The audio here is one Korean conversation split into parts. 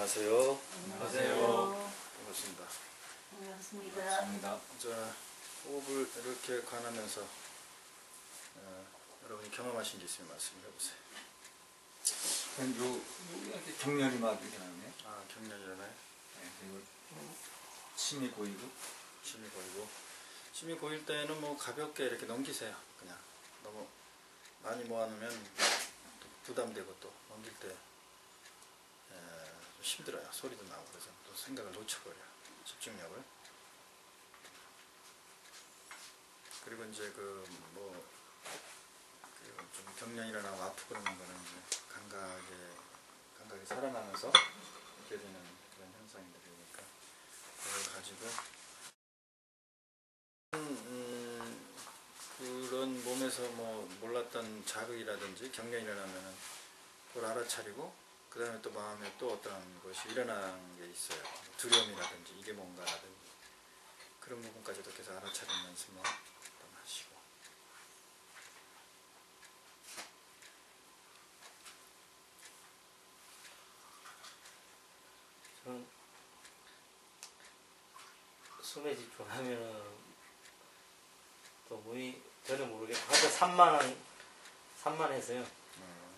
안녕하세요. 안녕하세요. 반갑습니다. 반갑습니다. 자, 호흡을 이렇게 관하면서 여러분이 경험하신 게 있으면 말씀해 보세요. 여기 경련이 막 일어나네. 아, 경련이 일어나요? 네, 그리고 침이 고이고. 침이 고이고. 침이 고일 때는 뭐 가볍게 이렇게 넘기세요. 그냥 너무 많이 모아놓으면 또 부담되고 또 넘길 때 좀 힘들어요. 소리도 나고 그래서 또 생각을 놓쳐버려요. 집중력을. 그리고 이제 좀 경련이 일어나고 아프고 그러는 거는 이제 감각이 살아나면서 있게 되는 그런 현상들이니까 그걸 가지고 그런 몸에서 뭐 몰랐던 자극이라든지 경련이 일어나면은 그걸 알아차리고 그 다음에 또 마음에 또 어떤 것이 일어나는 게 있어요. 두려움이라든지 이게 뭔가라든지 그런 부분까지도 계속 알아차리면서 뭐 하시고. 저는 숨에 집중하면은 또 몸이 전혀 모르게 하루 산만해서요.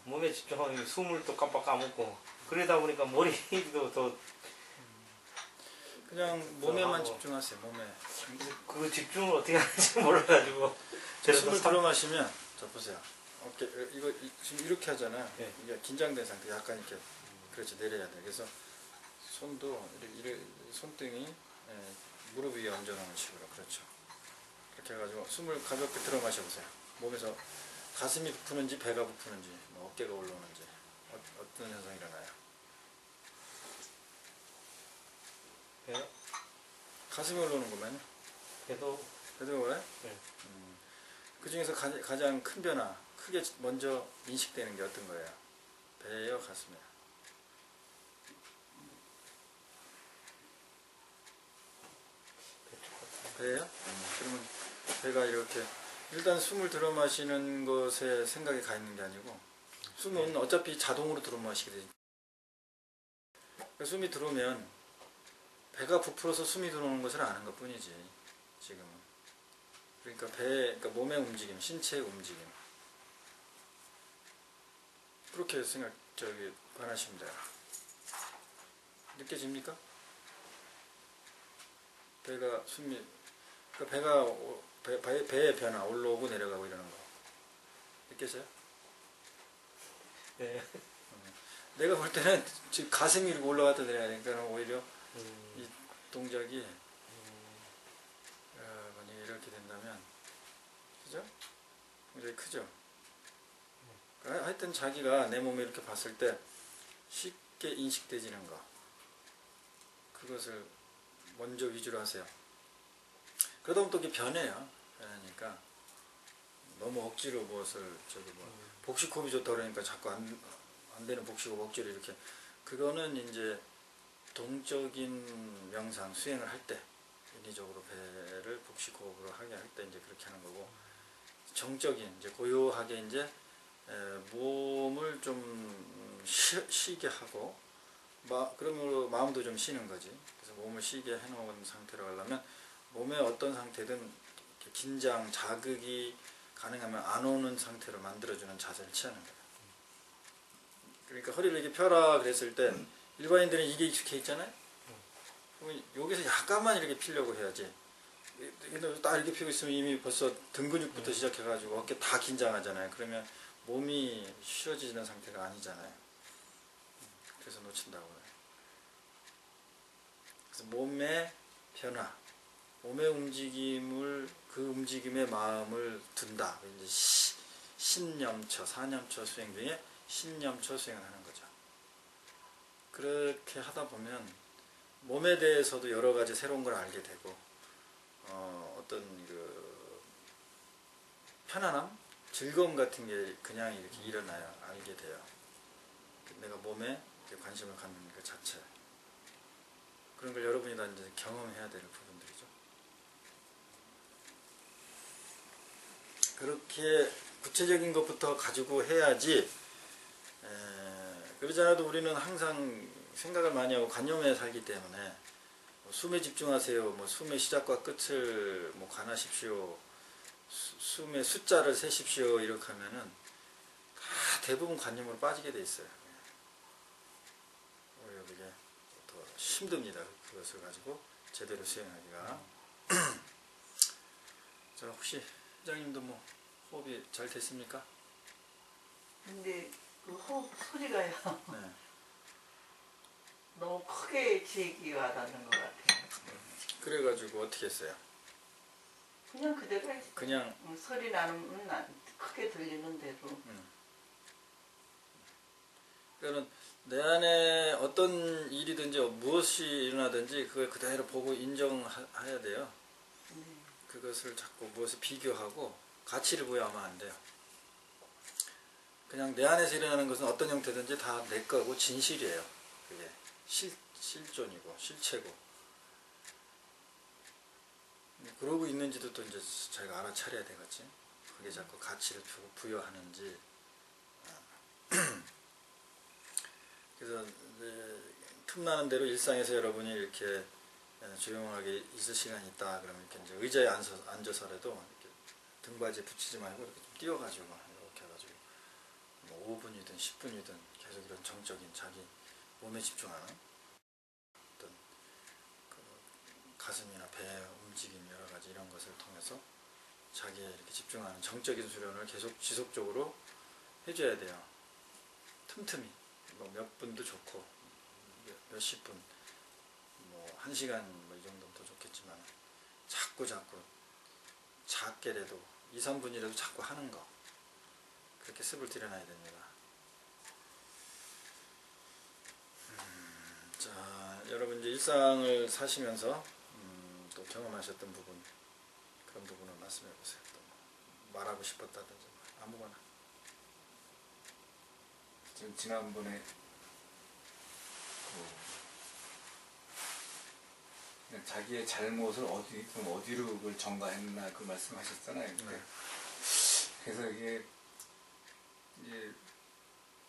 몸에 집중하면 숨을 또 깜빡 까먹고 그러다 보니까 머리도 더 그냥 몸에만 집중하세요. 몸에. 그 집중을 어떻게 하는지 몰라가지고 숨을 들어 마시면 자 보세요. 어깨 이거 지금 이렇게 하잖아요. 네. 이게 긴장된 상태 약간 이렇게 그렇지 내려야 돼. 그래서 손도 이렇게 손등이 무릎 위에 얹어놓은 식으로 그렇죠. 그렇게 해가지고 숨을 가볍게 들어 마셔보세요. 몸에서 가슴이 부푸는지 배가 부푸는지 뭐 어깨가 올라오는지 어떤 현상이 일어나요? 배요? 가슴이 올라오는 것만요? 배도 배도 올라요? 네. 그 중에서 가장 큰 변화, 크게 먼저 인식되는 게 어떤 거예요? 배예요, 가슴이에요? 배예요? 그러면 배가 이렇게 일단 숨을 들어 마시는 것에 생각이 가 있는 게 아니고 숨은 어차피 자동으로 들어 마시게 되죠. 숨이 들어오면 배가 부풀어서 숨이 들어오는 것을 아는 것 뿐이지 지금은. 그러니까 그러니까 몸의 움직임, 신체의 움직임 그렇게 관하시면 돼요. 느껴집니까? 배가 그러니까 배의 변화 올라오고 내려가고 이러는 거 느껴져요? 네. 내가 볼 때는 지금 가슴이 이렇게 올라갔다 내려가니까 오히려 이 동작이 만약에 이렇게 된다면 그죠? 굉장히 크죠? 하여튼 자기가 내 몸에 이렇게 봤을 때 쉽게 인식되지는 거 그것을 먼저 위주로 하세요. 그러다 보면 또 이게 변해요. 변하니까 너무 억지로 무엇을 복식호흡이 좋다 그러니까 자꾸 안 되는 복식호흡 억지로 이렇게 그거는 이제 동적인 명상 수행을 할 때 인위적으로 배를 복식호흡으로 하게 할 때 이제 그렇게 하는 거고 정적인 이제 고요하게 이제 몸을 좀 쉬게 하고 그러므로 마음도 좀 쉬는 거지. 그래서 몸을 쉬게 해놓은 상태로 하려면 몸의 어떤 상태든 긴장, 자극이 가능하면 안 오는 상태로 만들어주는 자세를 취하는 거예요. 그러니까 허리를 이렇게 펴라 그랬을 때 일반인들은 이게 익숙해 있잖아요. 그러면 여기서 약간만 이렇게 피려고 해야지. 근데 딱 이렇게 피고 있으면 이미 벌써 등 근육부터 시작해가지고 어깨 다 긴장하잖아요. 그러면 몸이 쉬어지는 상태가 아니잖아요. 그래서 놓친다고 해요. 그래서 몸의 변화, 몸의 움직임을 그 움직임에 마음을 둔다. 이제 신념처, 사념처 수행 중에 신념처 수행을 하는 거죠. 그렇게 하다 보면 몸에 대해서도 여러 가지 새로운 걸 알게 되고 어떤 편안함, 즐거움 같은 게 그냥 이렇게 일어나요. 알게 돼요. 내가 몸에 관심을 갖는 것 자체. 그런 걸 여러분이 다 이제 경험해야 될 부분들이죠. 그렇게 구체적인 것부터 가지고 해야지 그러지 않아도 우리는 항상 생각을 많이 하고 관념에 살기 때문에 뭐 숨에 집중하세요. 뭐 숨의 시작과 끝을 뭐 관하십시오. 숨의 숫자를 세십시오. 이렇게 하면은 다 대부분 관념으로 빠지게 돼 있어요. 오히려 그게 더 힘듭니다. 그것을 가지고 제대로 수행하기가. 자, 혹시 회장님도 뭐 호흡이 잘 됐습니까? 근데 그 호흡 소리가요 네. 너무 크게 제기 와닿는 것 같아요. 그래가지고 어떻게 했어요? 그냥 그대로 했어요. 그냥 소리 나는 크게 들리는 대로. 그러니까 내 안에 어떤 일이든지 무엇이 일어나든지 그걸 그대로 보고 인정해야 돼요. 네. 그것을 자꾸 무엇을 비교하고 가치를 부여하면 안 돼요. 그냥 내 안에서 일어나는 것은 어떤 형태든지 다 내 거고 진실이에요. 그게 실존이고 실체고. 그러고 있는지도 또 이제 자기가 알아차려야 되겠지. 그게 자꾸 가치를 부여하는지. 그래서 틈나는 대로 일상에서 여러분이 이렇게 조용하게 있을 시간이 있다. 그러면 이렇게 이제 의자에 앉아서라도 이렇게 등받이에 붙이지 말고 이렇게 좀 띄워가지고 이렇게 해가지고 뭐 5분이든 10분이든 계속 이런 정적인 자기 몸에 집중하는 어떤 그 가슴이나 배 움직임 여러 가지 이런 것을 통해서 자기에 이렇게 집중하는 정적인 수련을 계속 지속적으로 해줘야 돼요. 틈틈이 뭐 몇 분도 좋고 몇십 분 뭐 1시간 뭐 이 정도면 더 좋겠지만 자꾸 작게라도 2, 3분이라도 자꾸 하는 거 그렇게 습을 들여놔야 됩니다. 자, 여러분 이제 일상을 사시면서 또 경험하셨던 부분 그런 부분을 말씀해 보세요. 또 말하고 싶었다든지 아무거나. 지난번에 그냥 자기의 잘못을 어디로 그걸 전가했나 그 말씀하셨잖아요. 그때. 그래서 이게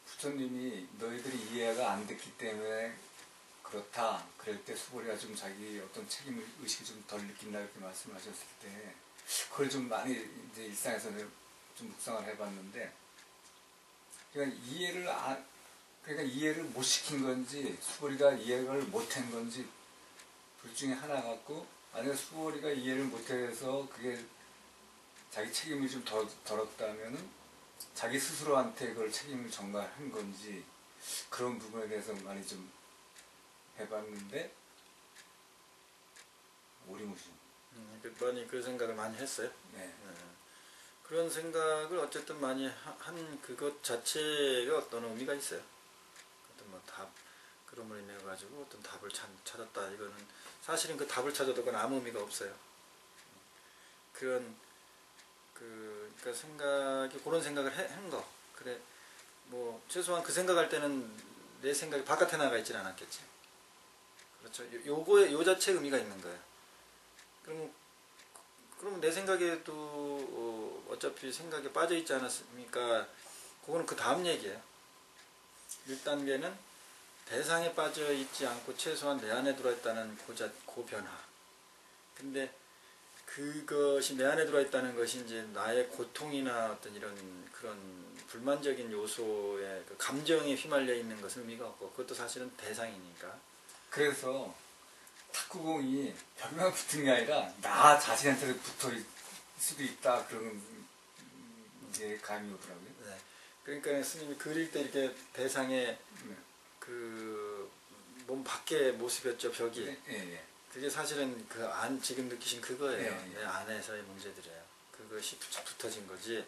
부처님이 너희들이 이해가 안 됐기 때문에 그렇다. 그럴 때 수보리가 좀 자기 어떤 책임 의식이 좀 덜 느낀다 이렇게 말씀하셨을 때 그걸 좀 많이 이제 일상에서 좀 묵상을 해봤는데 그러니까 이해를 못 시킨 건지 수보리가 이해를 못한 건지 둘 중에 하나 같고 만약에 수보리가 이해를 못해서 그게 자기 책임이 좀 덜었다면은 자기 스스로한테 그걸 책임을 전가한 건지 그런 부분에 대해서 많이 좀 해봤는데 오리무중. 많이 그 생각을 많이 했어요. 네. 그런 생각을 어쨌든 많이 한 그것 자체가 어떤 의미가 있어요. 어떤 뭐 답 그럼으로 인해 가지고 어떤 답을 찾았다. 이거는 사실은 그 답을 찾아도 그건 아무 의미가 없어요. 그러니까 생각이 그런 생각을 한 거. 그래 뭐 최소한 그 생각할 때는 내 생각이 바깥에 나가 있지는 않았겠지. 그렇죠. 요 자체 의미가 있는 거예요. 그럼 내 생각에도 어차피 생각에 빠져 있지 않았습니까? 그거는 그 다음 얘기예요. 1단계는 대상에 빠져 있지 않고 최소한 내 안에 들어있다는 그 변화. 근데 그것이 내 안에 들어있다는 것이 이제 나의 고통이나 어떤 이런 그런 불만적인 요소의 그 감정에 휘말려 있는 것은 의미가 없고 그것도 사실은 대상이니까. 그래서 탁구공이 벽에만 붙은 게 아니라 나 자신한테 붙어 있을 수도 있다 그런 게 감이 오더라고요. 네. 그러니까 스님이 그릴 때 이렇게 대상의 네. 그 몸 밖의 모습이었죠, 벽이. 네, 네. 그게 사실은 그 지금 느끼신 그거예요. 네. 내 안에서의 문제들이에요. 그것이 붙어진 거지.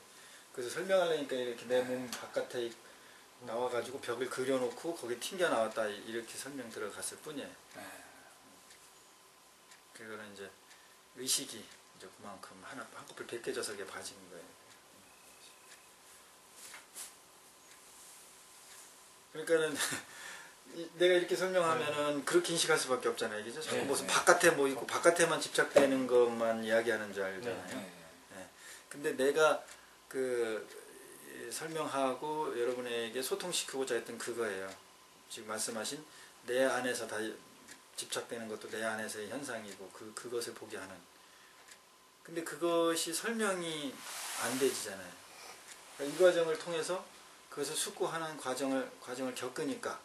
그래서 설명하려니까 이렇게 내 몸 바깥에 나와가지고 벽을 그려놓고 거기 튕겨 나왔다 이렇게 설명 들어갔을 뿐이에요. 그거는 이제 의식이 이제 그만큼 한꺼풀 벗겨져서 그게 봐진 거예요. 그러니까는 내가 이렇게 설명하면은 그렇게 인식할 수밖에 없잖아요. 이게 자꾸 무슨 바깥에 뭐 있고 바깥에만 집착되는 것만 이야기하는 줄 알잖아요. 네. 근데 내가 설명하고 여러분에게 소통시키고자 했던 그거예요. 지금 말씀하신 내 안에서 다 집착되는 것도 내 안에서의 현상이고 그것을 보게 하는. 근데 그것이 설명이 안 되지잖아요. 그러니까 이 과정을 통해서 그것을 숙고하는 과정을 겪으니까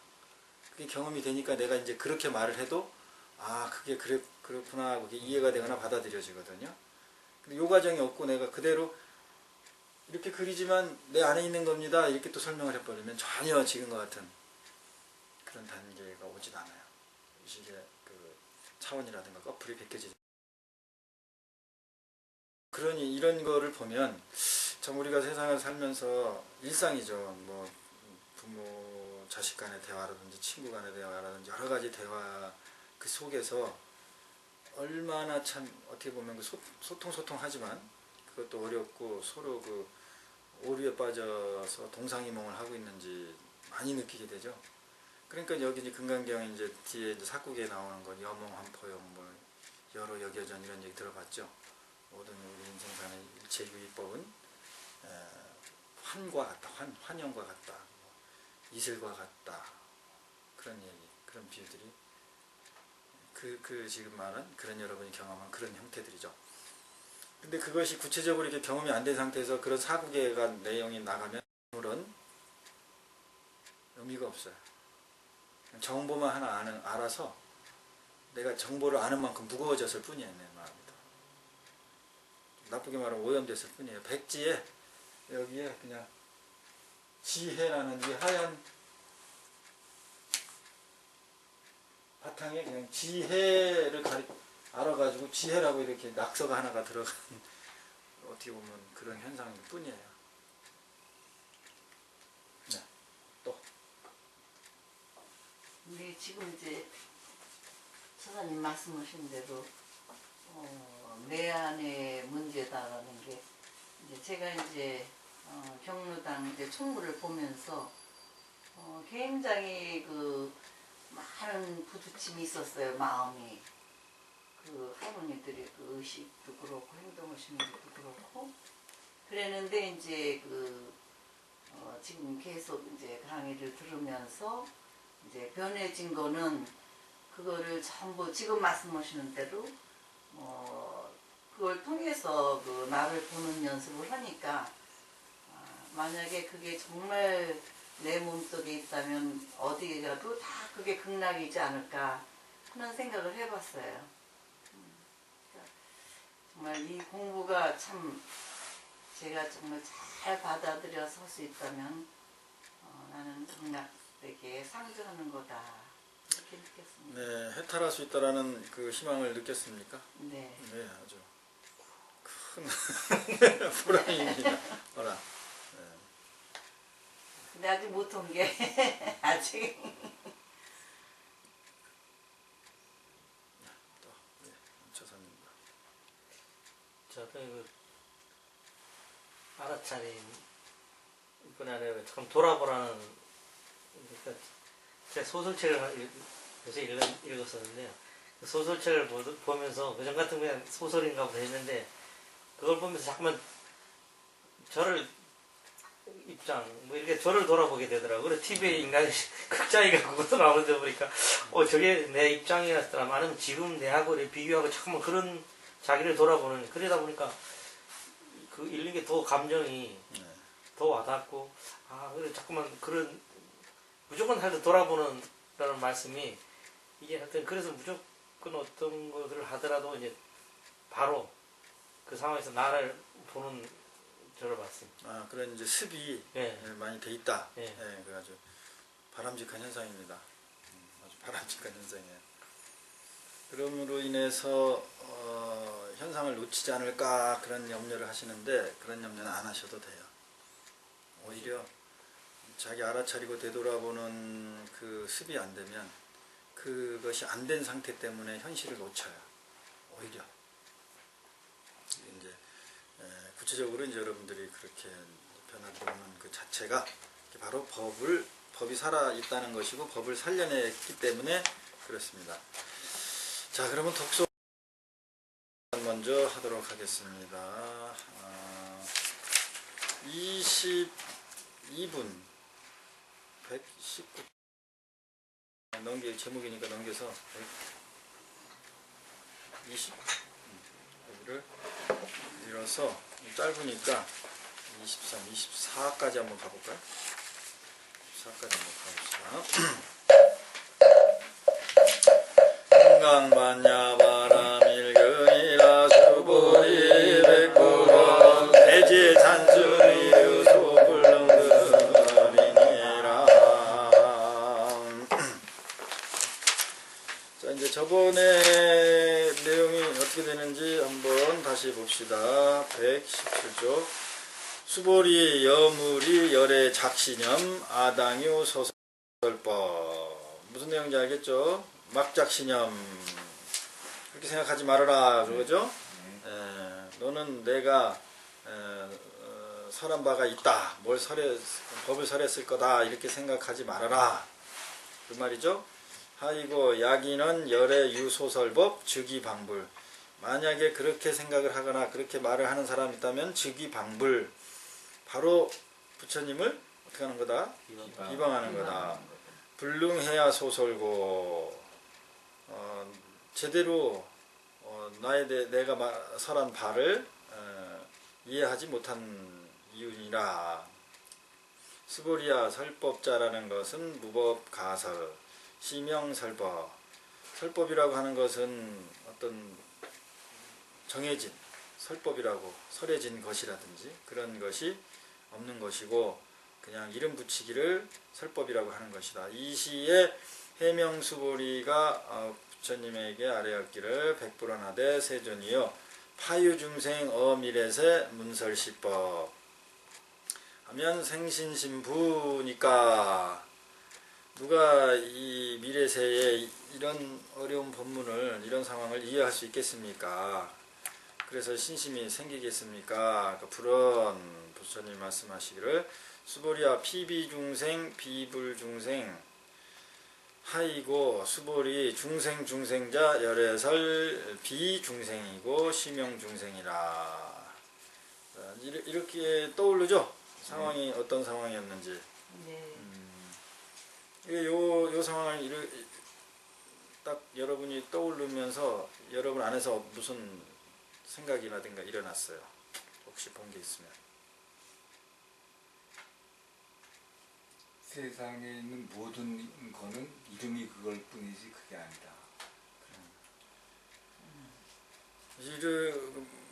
그게 경험이 되니까 내가 이제 그렇게 말을 해도 아 그게 그렇구나 하고 이해가 되거나 받아들여지거든요. 근데 이 과정이 없고 내가 그대로 이렇게 그리지만 내 안에 있는 겁니다 이렇게 또 설명을 해버리면 전혀 지금과 같은 그런 단계가 오진 않아요. 이게 그 차원이라든가 커플이 벗겨지죠. 그러니 이런 거를 보면 참 우리가 세상을 살면서 일상이죠. 뭐 부모 자식 간의 대화라든지 친구 간의 대화라든지 여러 가지 대화 그 속에서 얼마나 참 어떻게 보면 그 소통하지만 그것도 어렵고 서로 그 오류에 빠져서 동상이몽을 하고 있는지 많이 느끼게 되죠. 그러니까 여기 이제 금강경 이제 뒤에 이제 사국에 나오는 건 여몽 한포용 뭐 여러 여겨전 이런 얘기 들어봤죠. 모든 우리 인생사의 일체 유의법은 환과 같다, 환영과 같다, 이슬과 같다 그런 얘기, 그런 비유들이 그 지금 말한 그런 여러분이 경험한 그런 형태들이죠. 근데 그것이 구체적으로 이렇게 경험이 안 된 상태에서 그런 사국에가 내용이 나가면 아무런 의미가 없어요. 정보만 하나 알아서 내가 정보를 아는 만큼 무거워졌을 뿐이에요. 내 마음이. 나쁘게 말하면 오염됐을 뿐이에요. 백지에 여기에 그냥 지혜라는 이 하얀 바탕에 그냥 지혜를 알아가지고 지혜라고 이렇게 낙서가 하나가 들어간 어떻게 보면 그런 현상일 뿐이에요. 네, 또. 근데 지금 이제 처사님 말씀하신 대로 내 안의 문제다라는 게 이제 제가 이제 경로당 이제 총무를 보면서 굉장히 그 많은 부딪힘이 있었어요. 마음이 그 할머니들이 그 의식도 그렇고 행동의식도 그렇고 그랬는데 이제 그 지금 계속 이제 강의를 들으면서 이제 변해진 거는 그거를 전부 지금 말씀하시는 대로 그걸 통해서 그 나를 보는 연습을 하니까 만약에 그게 정말 내 몸속에 있다면 어디에 가도 다 그게 극락이지 않을까 하는 생각을 해봤어요. 그러니까 정말 이 공부가 참 제가 정말 잘 받아들여서 할 수 있다면 나는 극락에게 상주하는 거다 이렇게 느꼈습니다. 네, 해탈할 수 있다라는 그 희망을 느꼈습니까? 네. 네, 아주 큰 보람입니다. 보람. 네. 근데 아직 못 온 게 아직 또, 네, 처사님과. 저도 이거 알아차림 이번에 안에 참 돌아보라는 그러니까 제가 소설책을 요새 읽었었는데요. 그 소설책을 보면서 그전 같은 그냥 소설인가 보다 했는데 그걸 보면서 자꾸만 저를 입장 뭐 이렇게 저를 돌아보게 되더라고요. 그래서 TV에 인간 극장이가 그것도 나오는데 보니까 저게 내 입장이었더라. 아니면 지금 내하고 비교하고 자꾸만 그런 자기를 돌아보는 그러다 보니까 그 읽는 게 더 감정이 더 와닿고 그래 자꾸만 그런 무조건 하여튼 돌아보는 라는 말씀이 이게 하여튼 그래서 무조건 어떤 것을 하더라도 이제 바로 그 상황에서 나를 보는 저를 봤습니다. 그런 이제 습이 많이 돼 있다. 그 아주 바람직한 현상입니다. 아주 바람직한 현상이에요. 그럼으로 인해서 현상을 놓치지 않을까 그런 염려를 하시는데 그런 염려는 안 하셔도 돼요. 오히려 자기 알아차리고 되돌아보는 그 습이 안 되면 그것이 안 된 상태 때문에 현실을 놓쳐요. 오히려 이제 구체적으로 이제 여러분들이 그렇게 변화되는 그 자체가 바로 법이 살아 있다는 것이고 법을 살려냈기 때문에 그렇습니다. 자, 그러면 독서 먼저 하도록 하겠습니다. 22분 119 넘기 제목이니까 넘겨서 20 여기를 밀어서 짧으니까 23, 24까지 한번 가볼까요? 24까지 한번 가봅시다. 한강반야바람일근이라 수보리 백구번 대지 잔수리 유소불능들이니라. 자, 이제 저번에 내용이 어떻게 되는지 한번 다시 봅시다. 117조 수보리 여물이 열의 작신염 아당유 소설법. 무슨 내용인지 알겠죠? 막작신염. 그렇게 생각하지 말아라. 그러죠? 너는 내가 설한 바가 있다. 법을 설했을 거다. 이렇게 생각하지 말아라. 그 말이죠? 하이고 야기는 열의 유소설법 즉위방불. 만약에 그렇게 생각을 하거나 그렇게 말을 하는 사람이 있다면 즉위방불. 바로 부처님을 어떻게 하는 거다? 비방하는 거다. 불능해야 소설고 제대로 내가 설한 바를 이해하지 못한 이유니라. 수보리야 설법자라는 것은 무법가설 시명설법. 설법이라고 하는 것은 어떤 정해진 설법이라고 설해진 것이라든지 그런 것이 없는 것이고 그냥 이름 붙이기를 설법이라고 하는 것이다. 이 시에 해명수보리가 부처님에게 아뢰었기를 백불안하되 세존이여 파유중생 어미렛의 문설시법 하면 생신신부니까 누가 이 미래세에 이런 어려운 법문을 이런 상황을 이해할 수 있겠습니까? 그래서 신심이 생기겠습니까? 불언 부처님 말씀하시기를 수보리야 피비중생 비불중생 하이고 수보리 중생자 열애설 비중생이고 시명중생이라. 이렇게 떠오르죠? 상황이 어떤 상황이었는지. 네. 요 상황을 딱 여러분이 떠오르면서 여러분 안에서 무슨 생각이라든가 일어났어요? 혹시 본 게 있으면. 세상에 있는 모든 거는 이름이 그걸 뿐이지 그게 아니다.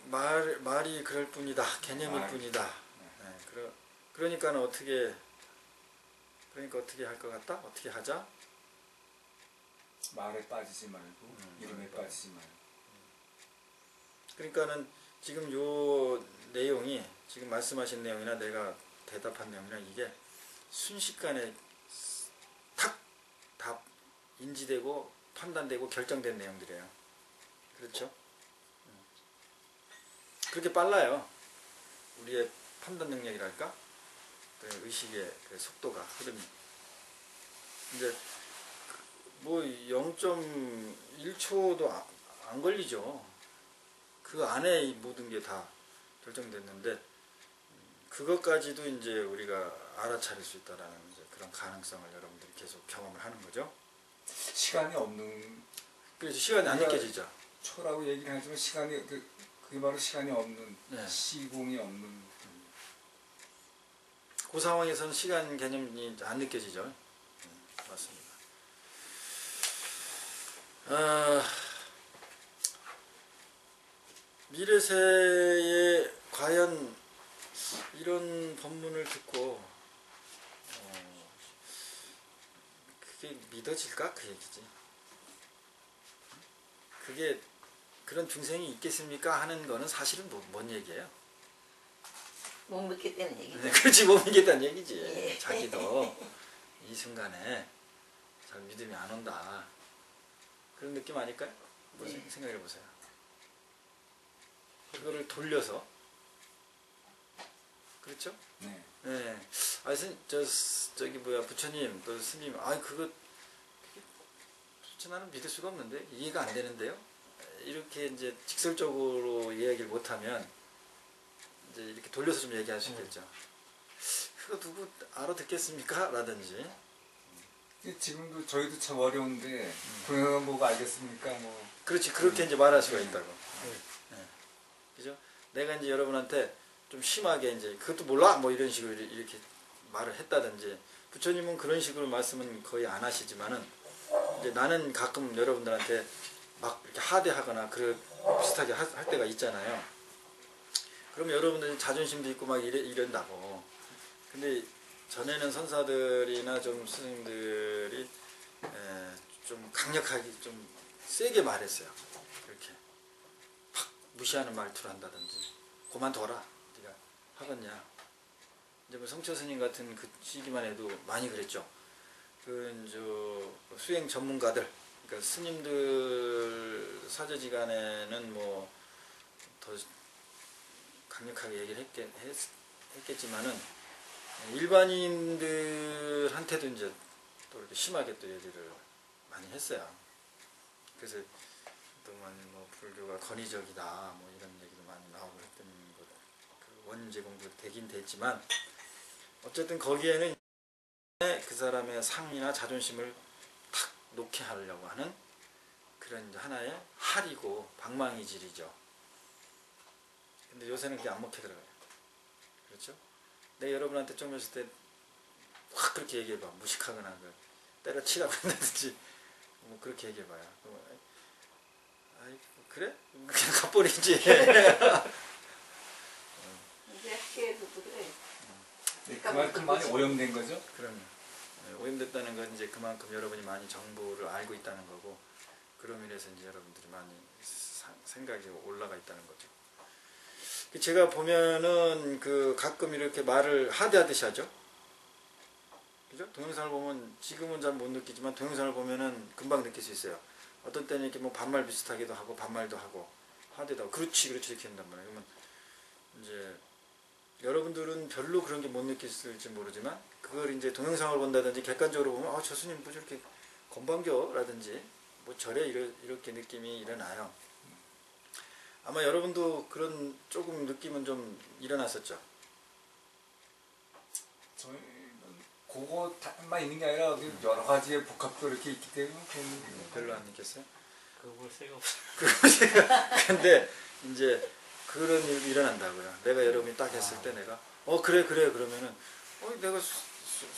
말이 그럴 뿐이다. 개념일 뿐이다. 네, 그러니까 어떻게 할 것 같다? 어떻게 하자? 말에 빠지지 말고 이름에 빠지지 말고. 그러니까는 지금 요 내용이 지금 말씀하신 내용이나 내가 대답한 내용이나 이게 순식간에 탁 다 인지되고 판단되고 결정된 내용들이에요. 그렇죠? 그렇게 빨라요. 우리의 판단 능력이랄까? 의식의 속도가 흐름이. 이제 뭐 0.1초도 안 걸리죠. 그 안에 이 모든 게 다 결정됐는데 그것까지도 이제 우리가 알아차릴 수 있다라는 이제 그런 가능성을 여러분들이 계속 경험을 하는 거죠. 시간이 없는. 그래서 시간이 안 느껴지죠. 초라고 얘기를 하지만 시간이 그게 바로 시간이 없는. 네. 시공이 없는. 그 상황에서는 시간 개념이 안 느껴지죠. 맞습니다. 미래세에 과연 이런 법문을 듣고 그게 믿어질까? 그 얘기지. 그게 그런 중생이 있겠습니까? 하는 거는 사실은 뭔 얘기예요? 못 믿겠다는 얘기죠. 그렇지, 못 믿겠다는 얘기지. 예. 자기도 이 순간에 잘 믿음이 안 온다. 그런 느낌 아닐까요? 생각해 보세요. 그거를 돌려서. 그렇죠? 네. 네. 저기 부처님 또 스님, 그거 나는 믿을 수가 없는데 이해가 안 되는데요. 이렇게 이제 직설적으로 이야기를 못하면 이제 이렇게 돌려서 좀 얘기할 수 있겠죠. 그거 누구 알아듣겠습니까? 라든지 지금도 저희도 참 어려운데 동영상 보고 알겠습니까? 뭐 그렇지, 그렇게 이제 말할 수가 있다고. 네. 그죠? 내가 이제 여러분한테 좀 심하게 이제 그것도 몰라 뭐 이런 식으로 이렇게 말을 했다든지, 부처님은 그런 식으로 말씀은 거의 안 하시지만은 이제 나는 가끔 여러분들한테 막 이렇게 하대하거나 그 비슷하게 할 때가 있잖아요. 그럼 여러분들 자존심도 있고 막 이런다고. 근데 전에는 선사들이나 좀 스님들이 좀 강력하게 좀 세게 말했어요. 이렇게 팍 무시하는 말투를 한다든지, 그만둬라 네가 하겠냐. 이제 뭐 성처 스님 같은 그 시기만 해도 많이 그랬죠. 그 수행 전문가들, 그러니까 스님들 사제지간에는 뭐 더 강력하게 얘기를 했겠지만은 일반인들한테도 이제 또 이렇게 심하게 또 얘기를 많이 했어요. 그래서 그동안 뭐 불교가 권위적이다 뭐 이런 얘기도 많이 나오고 했던 것, 그 원죄 공부 되긴 됐지만 어쨌든 거기에는 그 사람의 상이나 자존심을 탁 놓게 하려고 하는 그런 이제 하나의 할이고 방망이질이죠. 근데 요새는 그게 안 먹혀 들어가요. 그렇죠? 내가 여러분한테 좀 했을 때 확 그렇게 얘기해봐. 무식하거나 때려치라고 한다든지 뭐 그렇게 얘기해봐요. 아이 그래? 그냥 가버리지. 이제 학교에서도 그래. 그만큼 많이 오염된 거죠? 그럼요. 오염됐다는 건 이제 그만큼 여러분이 많이 정보를 알고 있다는 거고, 그로 인해서 이제 여러분들이 많이 생각이 올라가 있다는 거죠. 제가 보면은 그 가끔 이렇게 말을 하대하듯이 하죠. 그죠? 동영상을 보면 지금은 잘 못 느끼지만 동영상을 보면은 금방 느낄 수 있어요. 어떤 때는 이렇게 뭐 반말 비슷하기도 하고 반말도 하고 하대도 하고 그렇지 이렇게 한단 말이에요. 그러면 이제 여러분들은 별로 그런 게 못 느낄지 모르지만 그걸 이제 동영상을 본다든지 객관적으로 보면 아, 저 스님 뭐 저렇게 건방져 라든지 뭐 저래 이렇게 느낌이 일어나요. 아마 여러분도 그런 조금 느낌은 좀 일어났었죠. 저희는 그거만 있는 게 아니라 여러 가지의 복합도 이렇게 있기 때문에 별로 안 느꼈어요? 그거 볼 새가 없어. 근데 이제 그런 일이 일어난다고요. 내가 여러분이 딱 했을 때 내가 그래 그러면은 내가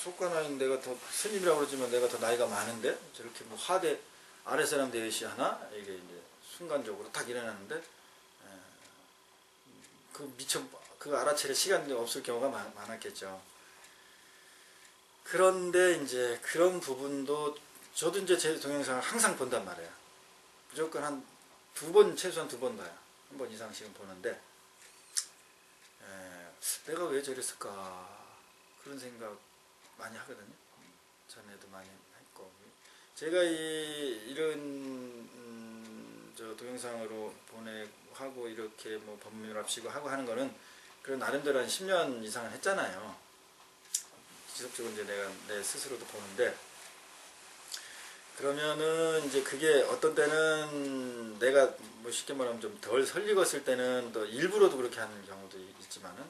속가나인 내가 더 스님이라고 그러지만 내가 더 나이가 많은데 저렇게 뭐 하대 아래 사람 대시 하나 이게 이제 순간적으로 딱 일어나는데 그 알아차릴 시간이 없을 경우가 많았겠죠. 그런데 이제 그런 부분도 저도 이제 제 동영상을 항상 본단 말이에요. 무조건 한 최소한 두 번 봐요. 한 번 이상씩은 보는데 내가 왜 저랬을까 그런 생각 많이 하거든요. 전에도 많이 했고 제가 이런 저 동영상으로 보내고 이렇게 뭐 법문합시고 하고 하는 거는 그런 나름대로 한 10년 이상은 했잖아요. 지속적으로 이제 내가 내 스스로도 보는데 그러면은 이제 그게 어떤 때는 내가 뭐 쉽게 말하면 좀 덜 설익었을 때는 또 일부러도 그렇게 하는 경우도 있지만은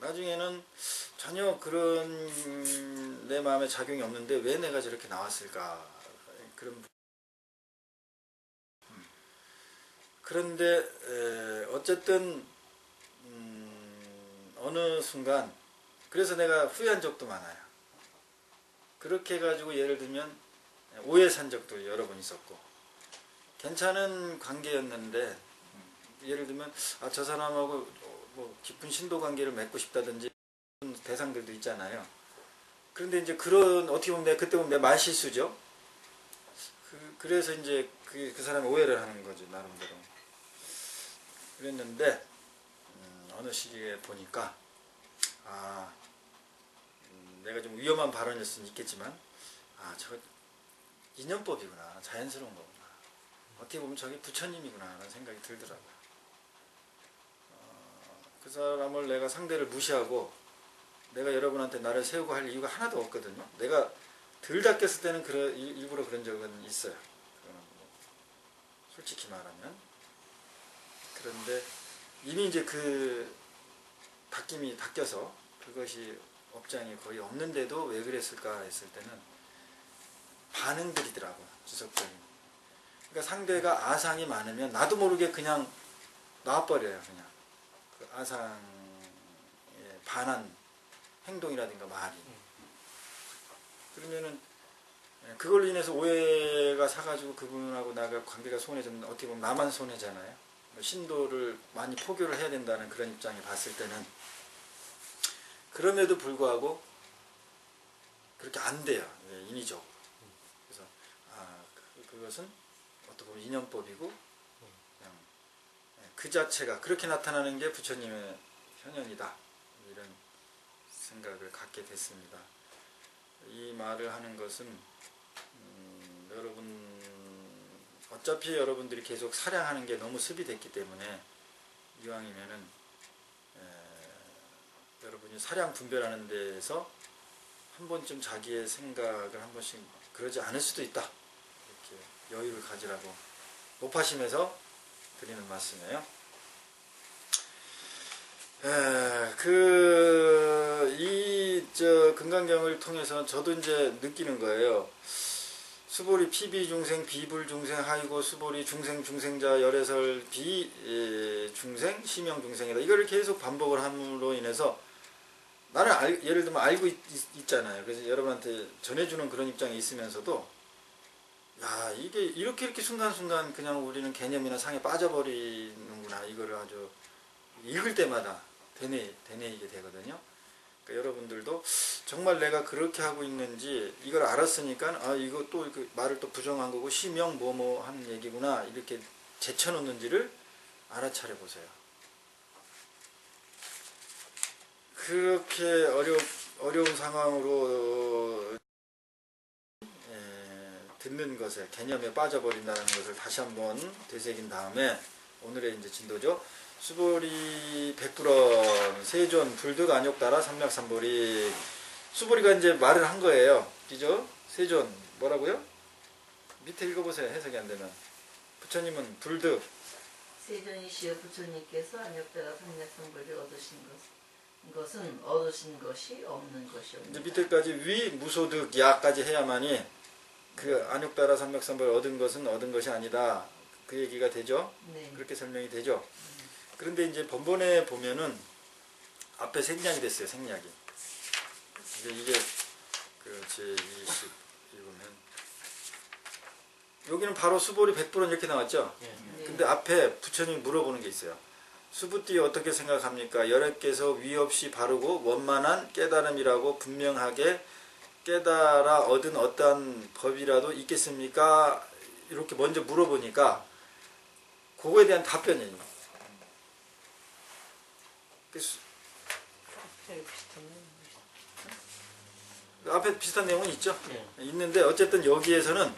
나중에는 전혀 그런 내 마음에 작용이 없는데 왜 내가 저렇게 나왔을까 그런 그런데 어쨌든 어느 순간 그래서 내가 후회한 적도 많아요. 그렇게 해가지고 예를 들면 오해 산 적도 여러 번 있었고 괜찮은 관계였는데 예를 들면 저 사람하고 뭐 깊은 신도 관계를 맺고 싶다든지 대상들도 있잖아요. 그런데 이제 그런 어떻게 보면 그때 보면 내 말실수죠. 그래서 이제 그 사람이 오해를 하는 거죠 나름대로. 그랬는데 어느 시기에 보니까 내가 좀 위험한 발언일 수는 있겠지만 저거 인연법이구나 자연스러운 거구나 어떻게 보면 저게 부처님이구나 라는 생각이 들더라고요. 그 사람을 내가 상대를 무시하고 내가 여러분한테 나를 세우고 할 이유가 하나도 없거든요. 내가 덜 닦였을 때는 일부러 그런 적은 있어요. 솔직히 말하면. 그런데 이미 이제 그 닦임이 닦여서 그것이 업장이 거의 없는데도 왜 그랬을까 했을 때는 반응들이더라고요. 지속적인. 그러니까 상대가 아상이 많으면 나도 모르게 그냥 놔버려요. 그냥 그 아상에 반한 행동이라든가 말이. 그러면은 그걸로 인해서 오해가 사가지고 그분하고 나가 관계가 소원해졌는데 어떻게 보면 나만 손해잖아요. 신도를 많이 포교를 해야 된다는 그런 입장에 봤을 때는 그럼에도 불구하고 그렇게 안 돼요. 인위적으로. 그래서 그것은 어떻게 보면 인연법이고 그냥 그 자체가 그렇게 나타나는 게 부처님의 현현이다. 이런 생각을 갖게 됐습니다. 이 말을 하는 것은 여러분 어차피 여러분들이 계속 사량하는 게 너무 습이 됐기 때문에 이왕이면은 여러분이 사량 분별하는 데에서 한 번쯤 자기의 생각을 한 번씩 그러지 않을 수도 있다. 이렇게 여유를 가지라고 높아심에서 드리는 말씀이에요. 금강경을 통해서 저도 이제 느끼는 거예요. 수보리 피비중생, 비불중생, 하이고 수보리 중생, 중생자, 열애설, 비중생, 심영중생이다. 이거를 계속 반복을 함으로 인해서 나는 예를 들면 알고 있잖아요. 그래서 여러분한테 전해주는 그런 입장이 있으면서도 야 이게 이렇게 순간순간 그냥 우리는 개념이나 상에 빠져버리는구나. 이거를 아주 읽을 때마다 되뇌이게 되거든요. 그러니까 여러분들도 정말 내가 그렇게 하고 있는지 이걸 알았으니까 이거 또 그 말을 또 부정한 거고 심영 뭐뭐 하는 얘기구나 이렇게 제쳐놓는지를 알아차려 보세요. 그렇게 어려운 상황으로 듣는 것에 개념에 빠져버린다는 것을 다시 한번 되새긴 다음에 오늘의 이제 진도죠. 수보리 백불원 세존 불득 안욕따라 삼략삼보리. 수보리가 이제 말을 한 거예요. 그죠? 세존 뭐라고요? 밑에 읽어보세요. 해석이 안 되면. 부처님은 불득 세존이시여 부처님께서 안욕따라 삼략삼보리를 얻으신 것은 얻으신 것이 없는 것이옵니다. 이제 밑에까지 위 무소득 야까지 해야만이 그 안욕따라 삼략삼보리를 얻은 것은 얻은 것이 아니다. 그 얘기가 되죠? 네. 그렇게 설명이 되죠? 그런데 이제 번번에 보면은 앞에 생략이 됐어요. 생략이. 이게 그 제20 읽으면 여기는 바로 수보리 백불원 이렇게 나왔죠. 네. 근데 앞에 부처님이 물어보는 게 있어요. 수부띠 어떻게 생각합니까? 여러께서 위 없이 바르고 원만한 깨달음이라고 분명하게 깨달아 얻은 어떠한 법이라도 있겠습니까? 이렇게 먼저 물어보니까 그거에 대한 답변이에요. 앞에 비슷한 내용은 있죠. 있는데 어쨌든 여기에서는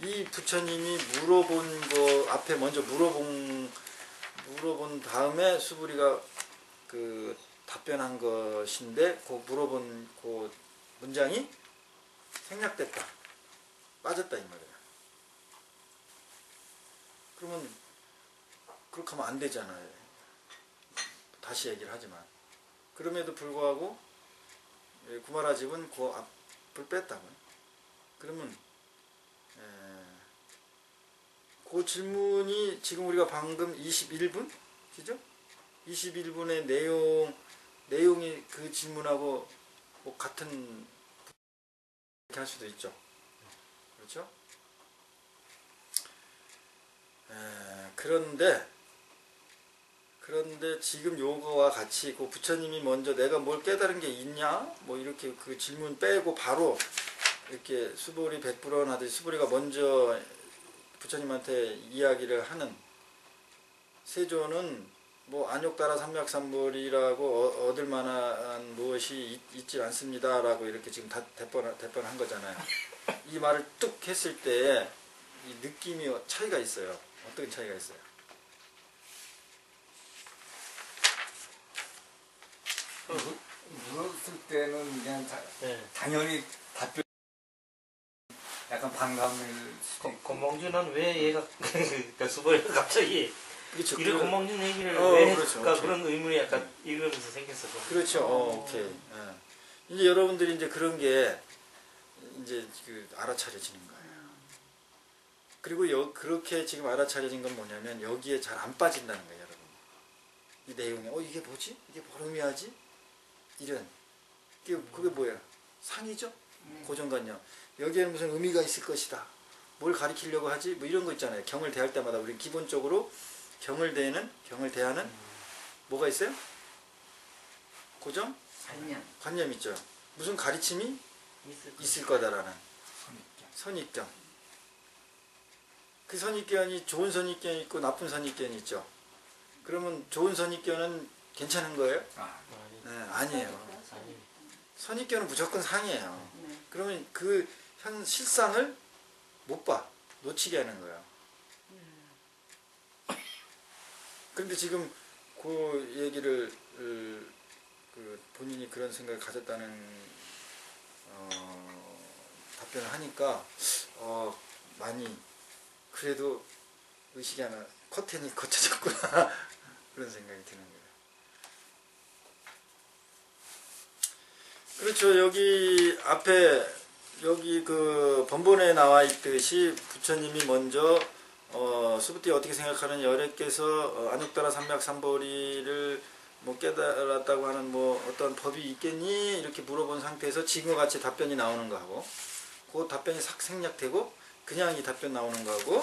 이 부처님이 물어본 거 앞에 먼저 물어본 다음에 수부리가 그 답변한 것인데 그 물어본 그 문장이 생략됐다. 빠졌다 이 말이에요. 그러면 그렇게 하면 안 되잖아요. 다시 얘기를 하지만 그럼에도 불구하고 구마라집은 그 앞을 뺐다고요. 그러면 그 질문이 지금 우리가 방금 21분? 그죠? 21분의 내용이 그 질문하고 뭐 같은 이렇게 할 수도 있죠. 그렇죠? 그런데 지금 요거와 같이 그 부처님이 먼저 내가 뭘 깨달은 게 있냐? 뭐 이렇게 그 질문 빼고 바로 이렇게 수보리 백불원 하듯이 수보리가 먼저 부처님한테 이야기를 하는 세조는 뭐 안욕따라 삼략삼보리라고 얻을 만한 무엇이 있지 않습니다라고 이렇게 지금 다 대뻔한 거잖아요. 이 말을 뚝 했을 때 이 느낌이 차이가 있어요. 어떤 차이가 있어요? 물었을 때는 그냥 당연히 답변 약간 반감을 권몽준은 왜 얘가 그 수보리가 갑자기 그렇죠. 이런 권몽준 얘기를 왜 그렇죠. 했을까 그런 의문이 약간 읽으면서 생겼었거든요. 그렇죠. 오케이. 이제 여러분들이 이제 그런 게 이제 그 알아차려지는 거예요. 그리고 그렇게 지금 알아차려진 건 뭐냐면 여기에 잘 안 빠진다는 거예요, 여러분. 이 내용에 이게 뭐지? 이게 뭘 의미하지? 이런 그게 뭐야? 상이죠? 고정관념. 여기에는 무슨 의미가 있을 것이다. 뭘 가리키려고 하지? 뭐 이런 거 있잖아요. 경을 대할 때마다 우리 기본적으로 경을 대하는 뭐가 있어요? 고정? 관념 있죠. 무슨 가르침이 있을 거다라는 선입견. 그 선입견이 좋은 선입견이 있고 나쁜 선입견이 있죠. 그러면 좋은 선입견은 괜찮은 거예요? 네, 아니에요. 선입견은 무조건 상이에요. 그러면 그 실상을 못 봐. 놓치게 하는 거예요. 그런데 지금 그 얘기를 그 본인이 그런 생각을 가졌다는 답변을 하니까 많이 그래도 의식이 하나 커튼이 거쳐졌구나 그런 생각이 드는 거예요. 그렇죠. 여기 앞에 여기 그 번본에 나와 있듯이 부처님이 먼저 수부티 어떻게 생각하는 여래께서 안욕다라 삼맥삼보리를 뭐 깨달았다고 하는 뭐 어떤 법이 있겠니? 이렇게 물어본 상태에서 지금과 같이 답변이 나오는 거하고 그 답변이 싹 생략되고 그냥 이 답변 나오는 거하고